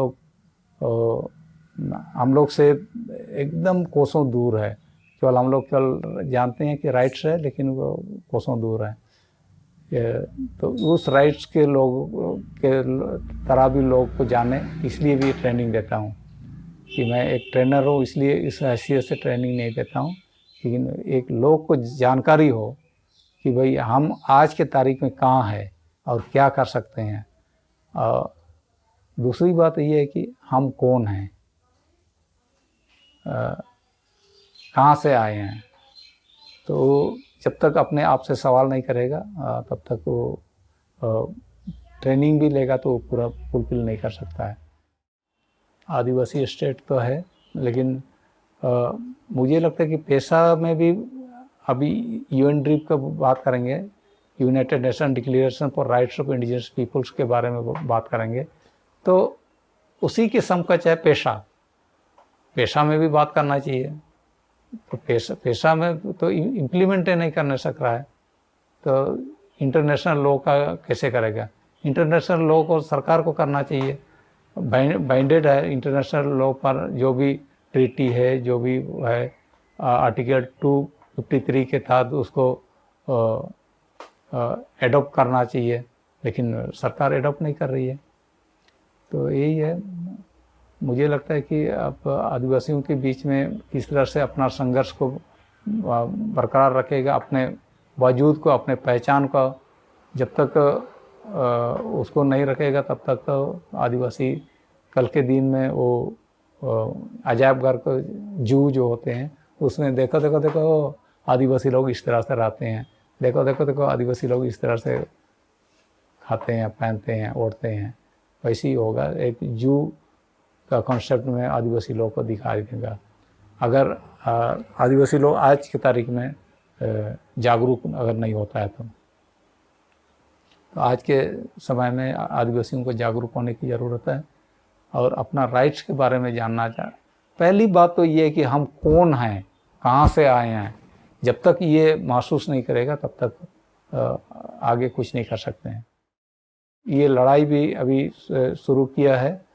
लोग से एकदम कोसों दूर है। केवल हम लोग केवल जानते हैं कि राइट्स है, लेकिन वो कोसों दूर है। तो उस राइट्स के लोग के तरह भी लोग को जाने, इसलिए भी ट्रेनिंग देता हूँ कि मैं एक ट्रेनर हूँ, इसलिए इस हैसियत से ट्रेनिंग नहीं देता हूँ, लेकिन एक लोग को जानकारी हो कि भाई हम आज के तारीख में कहाँ है और क्या कर सकते हैं। और दूसरी बात ये है कि हम कौन हैं, कहाँ से आए हैं। तो जब तक अपने आप से सवाल नहीं करेगा तब तक वो ट्रेनिंग भी लेगा तो पूरा फुलफिल नहीं कर सकता है। आदिवासी स्टेट तो है, लेकिन मुझे लगता है कि पेशा में भी अभी यूएनडीपी का बात करेंगे, United Nation declaration for rights of indigenous peoples के बारे में बात करेंगे, तो उसी के समकक्ष है पेशा में भी बात करना चाहिए। तो पेशा में तो इम्प्लीमेंट नहीं करने सक रहा है, तो इंटरनेशनल लॉ का कैसे करेगा। इंटरनेशनल लॉ को सरकार को करना चाहिए, बाइंडेड है इंटरनेशनल लॉ पर, जो भी ट्रीटी है, जो भी है आर्टिकल 253 के तहत उसको एडॉप्ट करना चाहिए, लेकिन सरकार एडॉप्ट नहीं कर रही है। तो यही है, मुझे लगता है कि आप आदिवासियों के बीच में किस तरह से अपना संघर्ष को बरकरार रखेगा, अपने वजूद को, अपने पहचान को जब तक उसको नहीं रखेगा तब तक तो आदिवासी कल के दिन में वो अजायब घर को जू जो होते हैं उसमें देखो आदिवासी लोग इस तरह से रहते हैं, देखो आदिवासी लोग इस तरह से खाते हैं, पहनते हैं, ओढ़ते हैं, वैसे ही होगा। एक जू का कॉन्सेप्ट में आदिवासी लोग को दिखाई देगा। अगर आदिवासी लोग आज की तारीख में जागरूक अगर नहीं होता है तो आज के समय में आदिवासियों को जागरूक होने की ज़रूरत है और अपना राइट्स के बारे में जानना चाहिए। पहली बात तो ये है कि हम कौन हैं, कहाँ से आए हैं। जब तक ये महसूस नहीं करेगा तब तक आगे कुछ नहीं कर सकते हैं। ये लड़ाई भी अभी शुरू किया है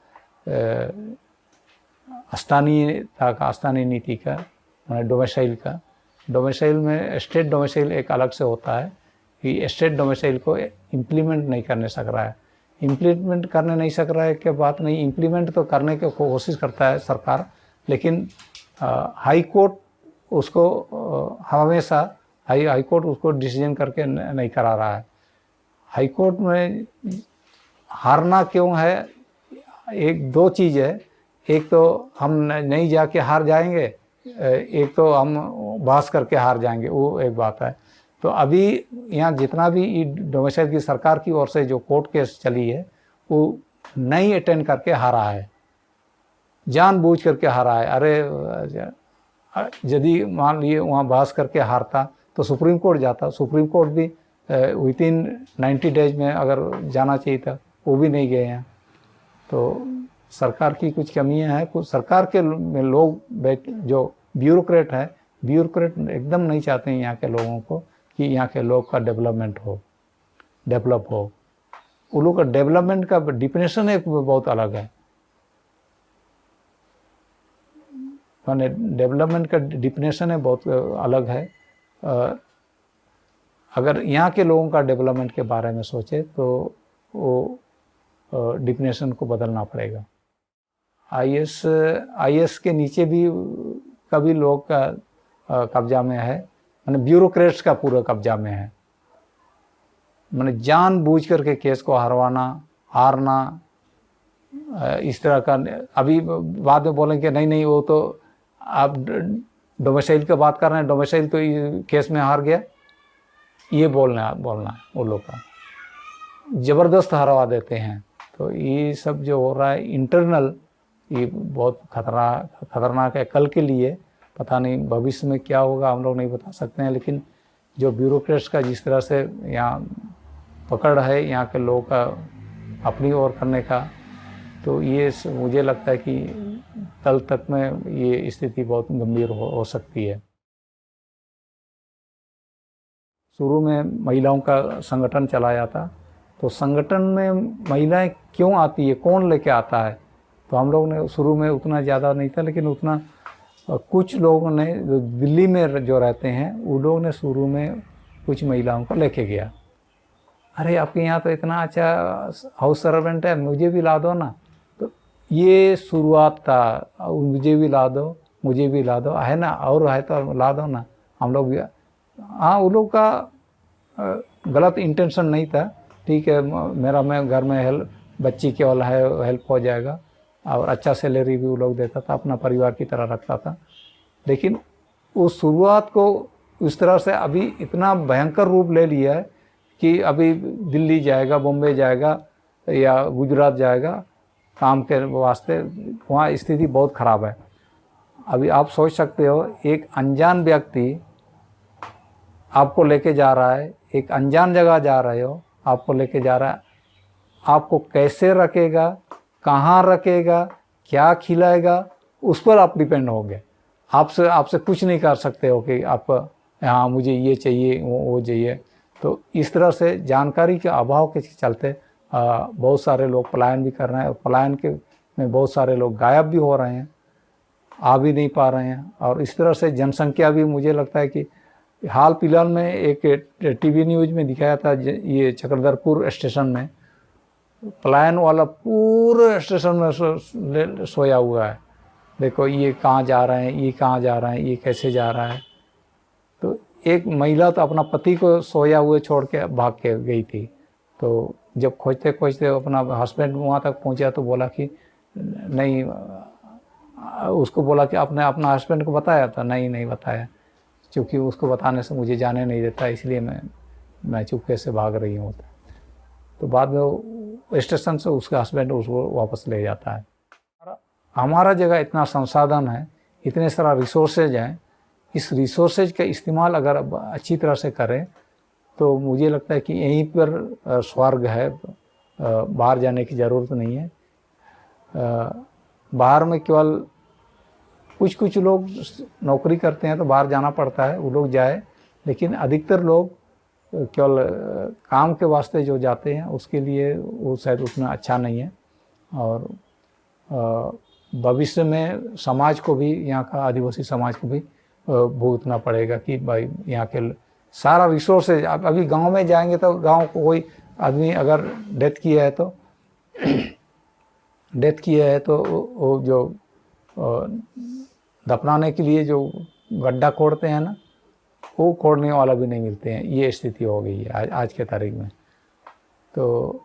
स्थानीय नीति का, डोमेसाइल का। डोमेसाइल में स्टेट डोमेसाइल एक अलग से होता है कि स्टेट डोमेसाइल को इम्प्लीमेंट नहीं करने सक रहा है। इम्प्लीमेंट करने नहीं सक रहा है क्या बात नहीं, इम्प्लीमेंट तो करने की कोशिश करता है सरकार, लेकिन हाई कोर्ट उसको हमेशा हाई कोर्ट उसको डिसीजन करके नहीं करा रहा है। हाई कोर्ट में हारना क्यों है, एक दो चीज़ है, एक तो हम नहीं जाके हार जाएंगे, एक तो हम बहस करके हार जाएंगे, वो एक बात है। तो अभी यहाँ जितना भी डोमेसाइल की सरकार की ओर से जो कोर्ट केस चली है वो नहीं अटेंड करके हारा है, जानबूझ करके हारा है। अरे यदि मान लिए वहाँ बहस करके हारता तो सुप्रीम कोर्ट जाता, सुप्रीम कोर्ट भी विदिन 90 डेज में अगर जाना चाहिए था, वो भी नहीं गए हैं। तो सरकार की कुछ कमियां हैं, कुछ सरकार के लोग जो ब्यूरोक्रेट है, ब्यूरोक्रेट एकदम नहीं चाहते हैं यहाँ के लोगों को कि यहाँ के लोग का डेवलप हो। उन लोग का डेवलपमेंट का डिफिनेशन एक बहुत अलग है, माने डेवलपमेंट का डिफिनेशन है बहुत अलग है। अगर यहाँ के लोगों का डेवलपमेंट के बारे में सोचे तो वो डिफिनेशन को बदलना पड़ेगा। आईएएस के नीचे भी कभी लोग का कब्जा में है, माने ब्यूरोक्रेट्स का पूरा कब्जा में है। माने जानबूझ करके केस को हारना, इस तरह का। अभी बाद में बोलेंगे नहीं नहीं वो तो आप डोमिसाइल की बात कर रहे हैं, डोमिसाइल तो केस में हार गया, ये बोलना है वो लोग का, ज़बरदस्त हरवा देते हैं। तो ये सब जो हो रहा है इंटरनल, ये बहुत खतरनाक है कल के लिए। पता नहीं भविष्य में क्या होगा, हम लोग नहीं बता सकते हैं, लेकिन जो ब्यूरोक्रेट्स का जिस तरह से यहाँ पकड़ है यहाँ के लोगों का अपनी ओर करने का, तो ये मुझे लगता है कि कल तक में ये स्थिति बहुत गंभीर हो सकती है। शुरू में महिलाओं का संगठन चलाया था, तो संगठन में महिलाएं क्यों आती है, कौन लेके आता है, तो हम लोग ने शुरू में उतना ज़्यादा नहीं था, लेकिन उतना कुछ लोगों ने जो दिल्ली में जो रहते हैं वो लोग ने शुरू में कुछ महिलाओं को लेके गया। अरे आपके यहाँ तो इतना अच्छा हाउस सर्वेंट है, मुझे भी ला दो ना। तो ये शुरुआत था, मुझे भी ला दो, मुझे भी ला दो, है ना, और है तो ला दो ना, हम लोग भी। हाँ, उन लोग का गलत इंटेंशन नहीं था, ठीक है, मैं घर में बच्ची केवल है हेल्प हो जाएगा, और अच्छा सैलरी भी वो लोग देता था, अपना परिवार की तरह रखता था। लेकिन उस शुरुआत को इस तरह से अभी इतना भयंकर रूप ले लिया है कि अभी दिल्ली जाएगा, बॉम्बे जाएगा या गुजरात जाएगा काम के वास्ते, वहाँ स्थिति बहुत ख़राब है। अभी आप सोच सकते हो, एक अनजान व्यक्ति आपको लेके जा रहा है, एक अनजान जगह जा रहे हो, आपको लेके जा रहा है, आपको कैसे रखेगा, कहाँ रखेगा, क्या खिलाएगा, उस पर आप डिपेंड होंगे। आपसे कुछ नहीं कर सकते हो कि आप हाँ मुझे ये चाहिए वो चाहिए। तो इस तरह से जानकारी के अभाव के चलते बहुत सारे लोग पलायन भी कर रहे हैं, और पलायन के में बहुत सारे लोग गायब भी हो रहे हैं, आ भी नहीं पा रहे हैं। और इस तरह से जनसंख्या भी, मुझे लगता है कि हाल फिलहाल में एक टीवी न्यूज़ में दिखाया था, ये चक्रधरपुर स्टेशन में पलायन वाला पूरे स्टेशन में सोया हुआ है। देखो ये कहाँ जा रहे हैं, ये कहाँ जा रहे हैं, ये कैसे जा रहा है। तो एक महिला तो अपना पति को सोया हुए छोड़ के भाग के गई थी, तो जब खोजते खोजते अपना हस्बैंड वहाँ तक पहुँचा तो बोला कि नहीं, उसको बोला कि आपने अपना हस्बैंड को बताया था, नहीं बताया, क्योंकि उसको बताने से मुझे जाने नहीं देता, इसलिए मैं चुपके से भाग रही हूँ। तो बाद में वो स्टेशन से उसका हस्बैंड उसको वापस ले जाता है। हमारा जगह इतना संसाधन है, इतने सारा रिसोर्सेज हैं, इस रिसोर्सेज का इस्तेमाल अगर अच्छी तरह से करें तो मुझे लगता है कि यहीं पर स्वर्ग है, बाहर जाने की ज़रूरत नहीं है। बाहर में केवल कुछ लोग नौकरी करते हैं तो बाहर जाना पड़ता है, वो लोग जाए, लेकिन अधिकतर लोग केवल काम के वास्ते जो जाते हैं उसके लिए वो शायद उतना अच्छा नहीं है। और भविष्य में समाज को भी, यहाँ का आदिवासी समाज को भी भुगतना पड़ेगा कि भाई यहाँ के सारा रिसोर्सेज, आप अभी गांव में जाएंगे तो गांव को कोई आदमी अगर डेथ किया है तो वो जो दफनाने के लिए जो गड्ढा खोदते हैं ना, वो खोदने वाला भी नहीं मिलते हैं। ये स्थिति हो गई है आज के तारीख में। तो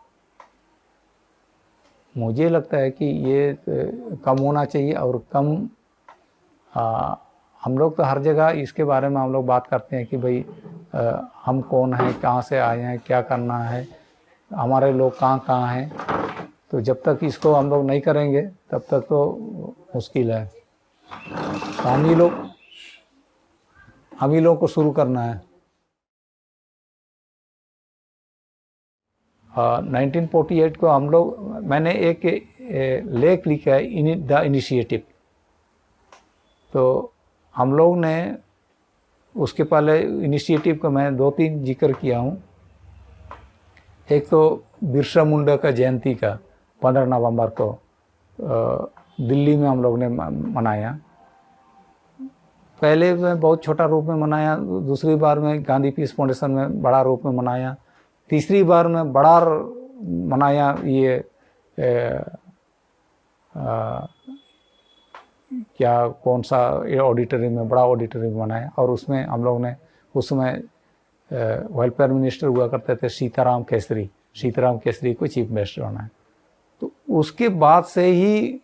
मुझे लगता है कि ये कम होना चाहिए, और कम हम लोग तो हर जगह इसके बारे में हम लोग बात करते हैं कि भाई हम कौन हैं, कहाँ से आए हैं, क्या करना है, हमारे लोग कहाँ हैं। तो जब तक इसको हम लोग नहीं करेंगे तब तक तो मुश्किल है। तो हम ही लोग को शुरू करना है। 1948 को हम लोग, मैंने एक लेख लिखा है, द इनिशिएटिव। तो हम लोग ने उसके पहले इनिशिएटिव का मैं 2-3 जिक्र किया हूँ। एक तो बिरसा मुंडा का जयंती का 15 नवंबर को दिल्ली में हम लोग ने मनाया। पहले में बहुत छोटा रूप में मनाया, दूसरी बार में गांधी पीस फाउंडेशन में बड़ा रूप में मनाया, तीसरी बार में बड़ा मनाया, ये कौन सा ऑडिटोरियम में, बड़ा ऑडिटोरियम में मनाया। और उसमें हम लोग ने, उसमें वेलफेयर मिनिस्टर हुआ करते थे सीताराम केसरी को चीफ मिनिस्टर बनाया। तो उसके बाद से ही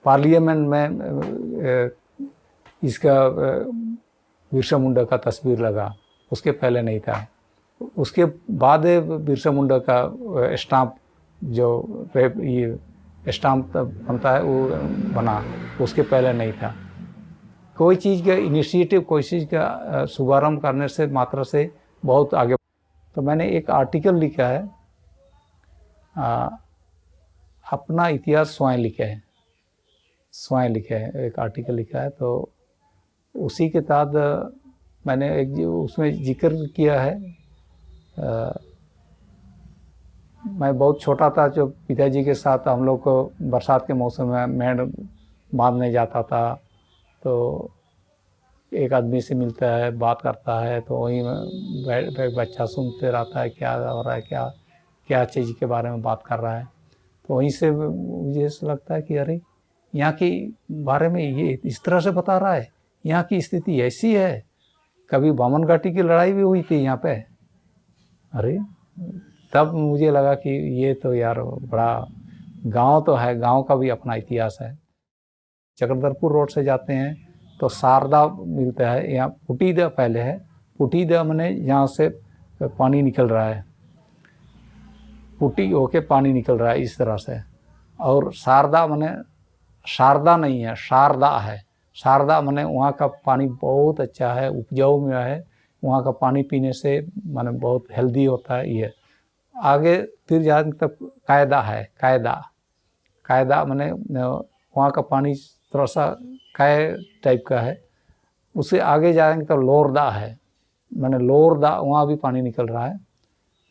पार्लियामेंट में इसका बिरसा मुंडा का तस्वीर लगा, उसके पहले नहीं था। उसके बाद बिरसा मुंडा का स्टाम्प जो ये स्टाम्प बनता है वो बना, उसके पहले नहीं था। कोई चीज़ का इनिशिएटिव, कोई चीज़ का शुभारंभ करने से मात्रा से बहुत आगे। तो मैंने एक आर्टिकल लिखा है, अपना इतिहास स्वयं लिखा है, स्वयं लिखा है, एक आर्टिकल लिखा है। तो उसी के तहत मैंने एक उसमें जिक्र किया है। मैं बहुत छोटा था जो पिताजी के साथ हम लोग को बरसात के मौसम में मेड़ बांधने जाता था। तो एक आदमी से मिलता है, बात करता है, तो वहीं बैठ बच्चा सुनते रहता है क्या हो रहा है, क्या क्या चीज़ के बारे में बात कर रहा है। तो वहीं से मुझे ऐसा लगता है कि अरे यहाँ के बारे में ये इस तरह से बता रहा है, यहाँ की स्थिति ऐसी है। कभी बामन घाटी की लड़ाई भी हुई थी यहाँ पे। अरे तब मुझे लगा कि ये तो यार बड़ा गांव तो है, गांव का भी अपना इतिहास है। चक्रधरपुर रोड से जाते हैं तो शारदा मिलता है, यहाँ पुटीदा पहले है। पुटीदा मैंने यहाँ से पानी निकल रहा है, पुटी होके पानी निकल रहा है इस तरह से। और शारदा मैंने शारदा नहीं है, शारदा है। शारदा मैंने वहाँ का पानी बहुत अच्छा है, उपजाऊ में है, वहाँ का पानी पीने से माने बहुत हेल्दी होता है। ये आगे फिर जाने तक कायदा है, कायदा मैंने वहाँ का पानी थोड़ा सा काय टाइप का है। उससे आगे जाएंगे तो लोरदा है, मैंने लोरदा, वहाँ भी पानी निकल रहा है।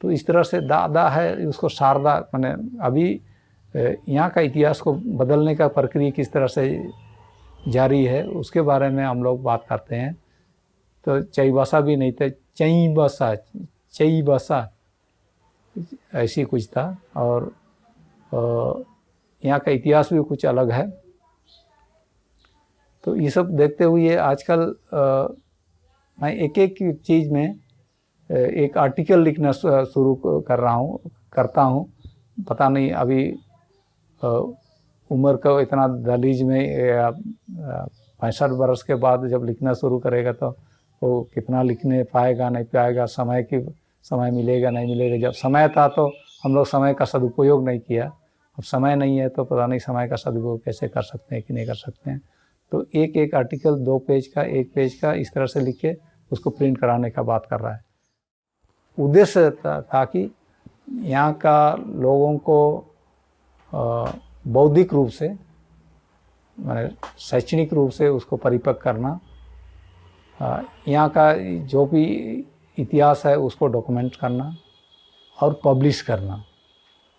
तो इस तरह से दा है, उसको शारदा मैंने अभी यहाँ का इतिहास को बदलने का प्रक्रिया किस तरह से जारी है उसके बारे में हम लोग बात करते हैं। तो चईबासा भी नहीं था, चईबासा ऐसी कुछ था। और यहाँ का इतिहास भी कुछ अलग है। तो ये सब देखते हुए आजकल मैं एक एक चीज़ में एक आर्टिकल लिखना शुरू करता हूँ। पता नहीं अभी उम्र का इतना दहलीज में 65 वर्ष के बाद जब लिखना शुरू करेगा तो वो कितना लिखने पाएगा नहीं पाएगा, समय मिलेगा नहीं मिलेगा। जब समय था तो हम लोग समय का सदुपयोग नहीं किया, अब समय नहीं है तो पता नहीं समय का सदुपयोग कैसे कर सकते हैं कि नहीं कर सकते हैं। तो एक एक आर्टिकल 2 पेज का, 1 पेज का इस तरह से लिख के उसको प्रिंट कराने का बात कर रहा है। उद्देश्य था कि यहाँ का लोगों को बौद्धिक रूप से माने शैक्षणिक रूप से उसको परिपक्व करना, यहाँ का जो भी इतिहास है उसको डॉक्यूमेंट करना और पब्लिश करना,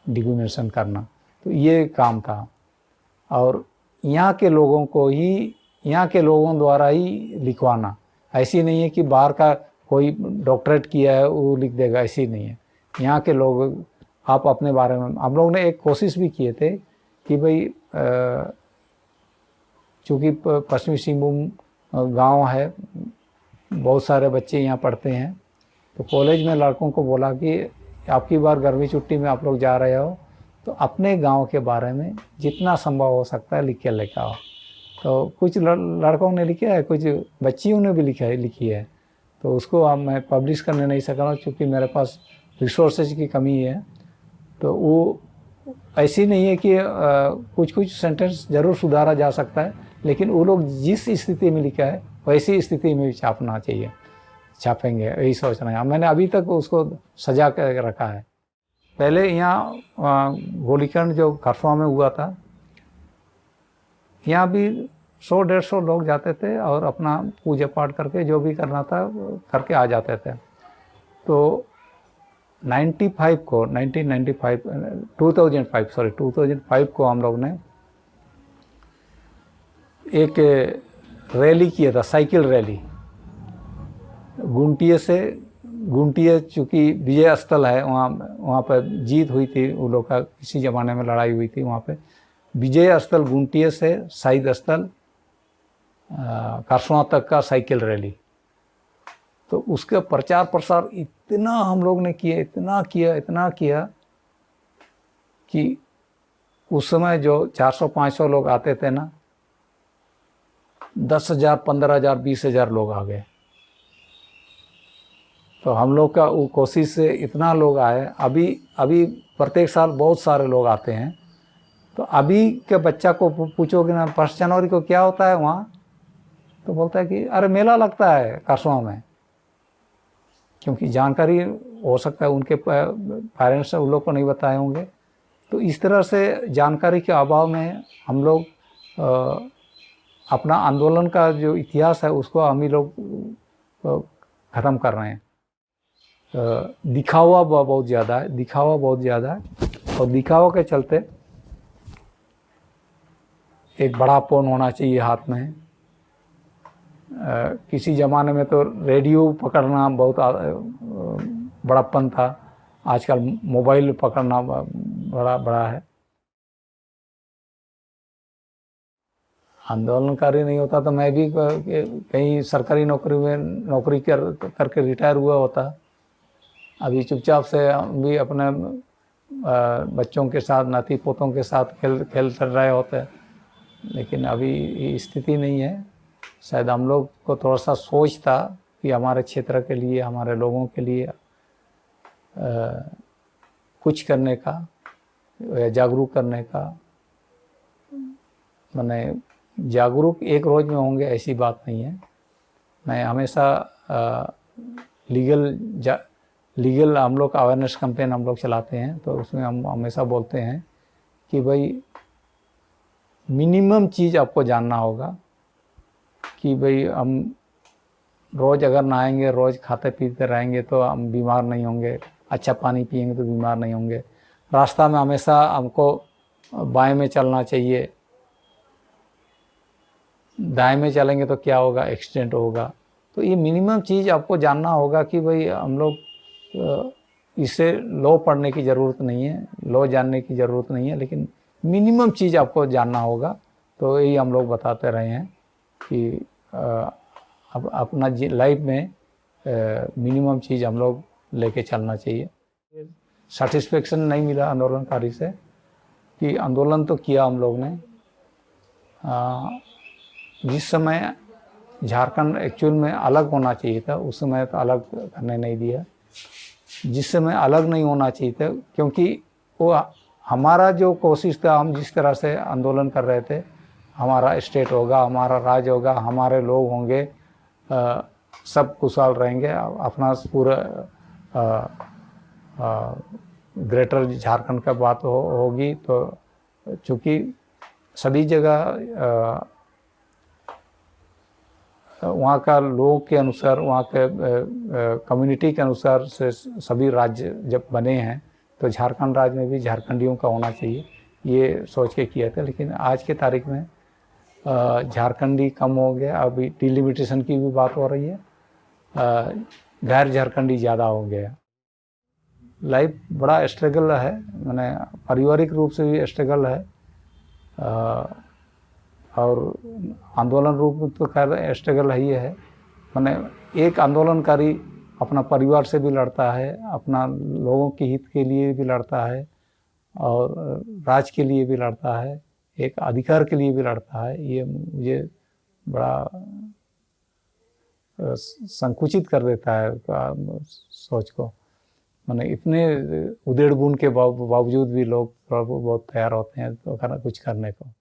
डिक्यूमेंटेशन करना। तो ये काम था। और यहाँ के लोगों को ही, यहाँ के लोगों द्वारा ही लिखवाना। ऐसी नहीं है कि बाहर का कोई डॉक्टरेट किया है वो लिख देगा, ऐसी नहीं है। यहाँ के लोग आप अपने बारे में, हम लोग ने एक कोशिश भी किए थे कि भाई चूँकि पश्चिमी सिंहभूम गांव है, बहुत सारे बच्चे यहाँ पढ़ते हैं, तो कॉलेज में लड़कों को बोला कि आपकी बार गर्मी छुट्टी में आप लोग जा रहे हो तो अपने गांव के बारे में जितना संभव हो सकता है लिख के लेकर आओ। तो कुछ लड़कों ने लिखा है, कुछ बच्चियों ने भी लिखी है। तो उसको अब मैं पब्लिश करने नहीं सका हूँ क्योंकि मेरे पास रिसोर्सेज की कमी है। तो वो ऐसी नहीं है कि कुछ कुछ सेंटेंस ज़रूर सुधारा जा सकता है, लेकिन वो लोग जिस स्थिति में लिखा है वैसी स्थिति में भी छापना चाहिए, छापेंगे, यही सोच रहे हैं। मैंने अभी तक उसको सजा कर रखा है। पहले यहाँ गोलीकांड जो खरसवा में हुआ था, यहाँ भी 100-150 लोग जाते थे और अपना पूजा पाठ करके जो भी करना था करके आ जाते थे। तो 2005 को हम लोग ने एक रैली किया था, साइकिल रैली। गुंटिया चूँकि विजय स्थल है, वहाँ पर जीत हुई थी, वो लोग का किसी ज़माने में लड़ाई हुई थी वहाँ पे। विजय स्थल गुंटिया से शहीद स्थल खरसवा तक का साइकिल रैली। तो उसका प्रचार प्रसार इतना हम लोग ने किया, इतना किया कि उस समय जो 400-500 लोग आते थे ना, 10,000, 15,000, 20,000 लोग आ गए। तो हम लोग का वो कोशिश से इतना लोग आए। अभी प्रत्येक साल बहुत सारे लोग आते हैं। तो अभी के बच्चा को पूछोगे ना 1 जनवरी को क्या होता है वहाँ, तो बोलता है कि अरे मेला लगता है करसों में। क्योंकि जानकारी हो सकता है उनके पेरेंट्स उन लोग को नहीं बताए होंगे। तो इस तरह से जानकारी के अभाव में हम लोग अपना आंदोलन का जो इतिहास है उसको हम ही लोग ख़त्म कर रहे हैं। दिखावा बहुत ज़्यादा है, दिखावा बहुत ज़्यादा है। और दिखावा के चलते एक बड़ा फ़ोन होना चाहिए हाथ में। किसी ज़माने में तो रेडियो पकड़ना बहुत बड़प्पन था। आजकल मोबाइल पकड़ना बड़ा है। आंदोलनकारी नहीं होता तो मैं भी कहीं सरकारी नौकरी करके रिटायर हुआ होता। अभी चुपचाप से हम भी अपने बच्चों के साथ, नाती पोतों के साथ खेल रहे होते। लेकिन अभी स्थिति नहीं है। शायद हम लोग को थोड़ा सा सोच था कि हमारे क्षेत्र के लिए, हमारे लोगों के लिए कुछ करने का या जागरूक करने का। मैंने जागरूक एक रोज़ में होंगे ऐसी बात नहीं है। मैं हमेशा लीगल हम लोग अवेयरनेस कैंपेन हम लोग चलाते हैं। तो उसमें हम हमेशा बोलते हैं कि भाई मिनिमम चीज़ आपको जानना होगा कि भाई हम रोज़ अगर नहाएंगे, रोज़ खाते पीते रहेंगे तो हम बीमार नहीं होंगे। अच्छा पानी पिएंगे तो बीमार नहीं होंगे। रास्ता में हमेशा हमको बाएं में चलना चाहिए। दाएं में चलेंगे तो क्या होगा, एक्सीडेंट होगा। तो ये मिनिमम चीज़ आपको जानना होगा कि भाई हम लोग इसे लॉ पढ़ने की ज़रूरत नहीं है, लॉ जानने की ज़रूरत नहीं है, लेकिन मिनिमम चीज़ आपको जानना होगा। तो यही हम लोग बताते रहे हैं कि अब अपना लाइफ में मिनिमम चीज़ हम लोग लेके चलना चाहिए। सेटिस्फेक्शन नहीं मिला आंदोलनकारी से कि आंदोलन तो किया हम लोग ने। जिस समय झारखंड एक्चुअल में अलग होना चाहिए था उस समय तो अलग करने नहीं दिया। जिस समय अलग नहीं होना चाहिए था, क्योंकि वो हमारा जो कोशिश था, हम जिस तरह से आंदोलन कर रहे थे, हमारा स्टेट होगा, हमारा राज्य होगा, हमारे लोग होंगे, सब खुशहाल रहेंगे, अपना पूरा ग्रेटर झारखंड का बात होगी। तो चूँकि सभी जगह वहाँ का लोग के अनुसार, वहाँ के कम्युनिटी के अनुसार से सभी राज्य जब बने हैं, तो झारखंड राज्य में भी झारखंडियों का होना चाहिए, ये सोच के किया था। लेकिन आज के तारीख में झारखंडी कम हो गया। अभी डिलिमिटेशन की भी बात हो रही है, गैर झारखंडी ज़्यादा हो गया। लाइफ बड़ा स्ट्रगल है, मैंने पारिवारिक रूप से भी स्ट्रगल है, और आंदोलन रूप में तो खैर स्ट्रगल ही है। मैंने एक आंदोलनकारी अपना परिवार से भी लड़ता है, अपना लोगों के हित के लिए भी लड़ता है, और राज्य के लिए भी लड़ता है, एक अधिकार के लिए भी लड़ता है। ये मुझे बड़ा संकुचित कर देता है सोच को। मैंने इतने उधेड़ बुन के बावजूद भी लोग बहुत तैयार होते हैं तो कुछ करने को।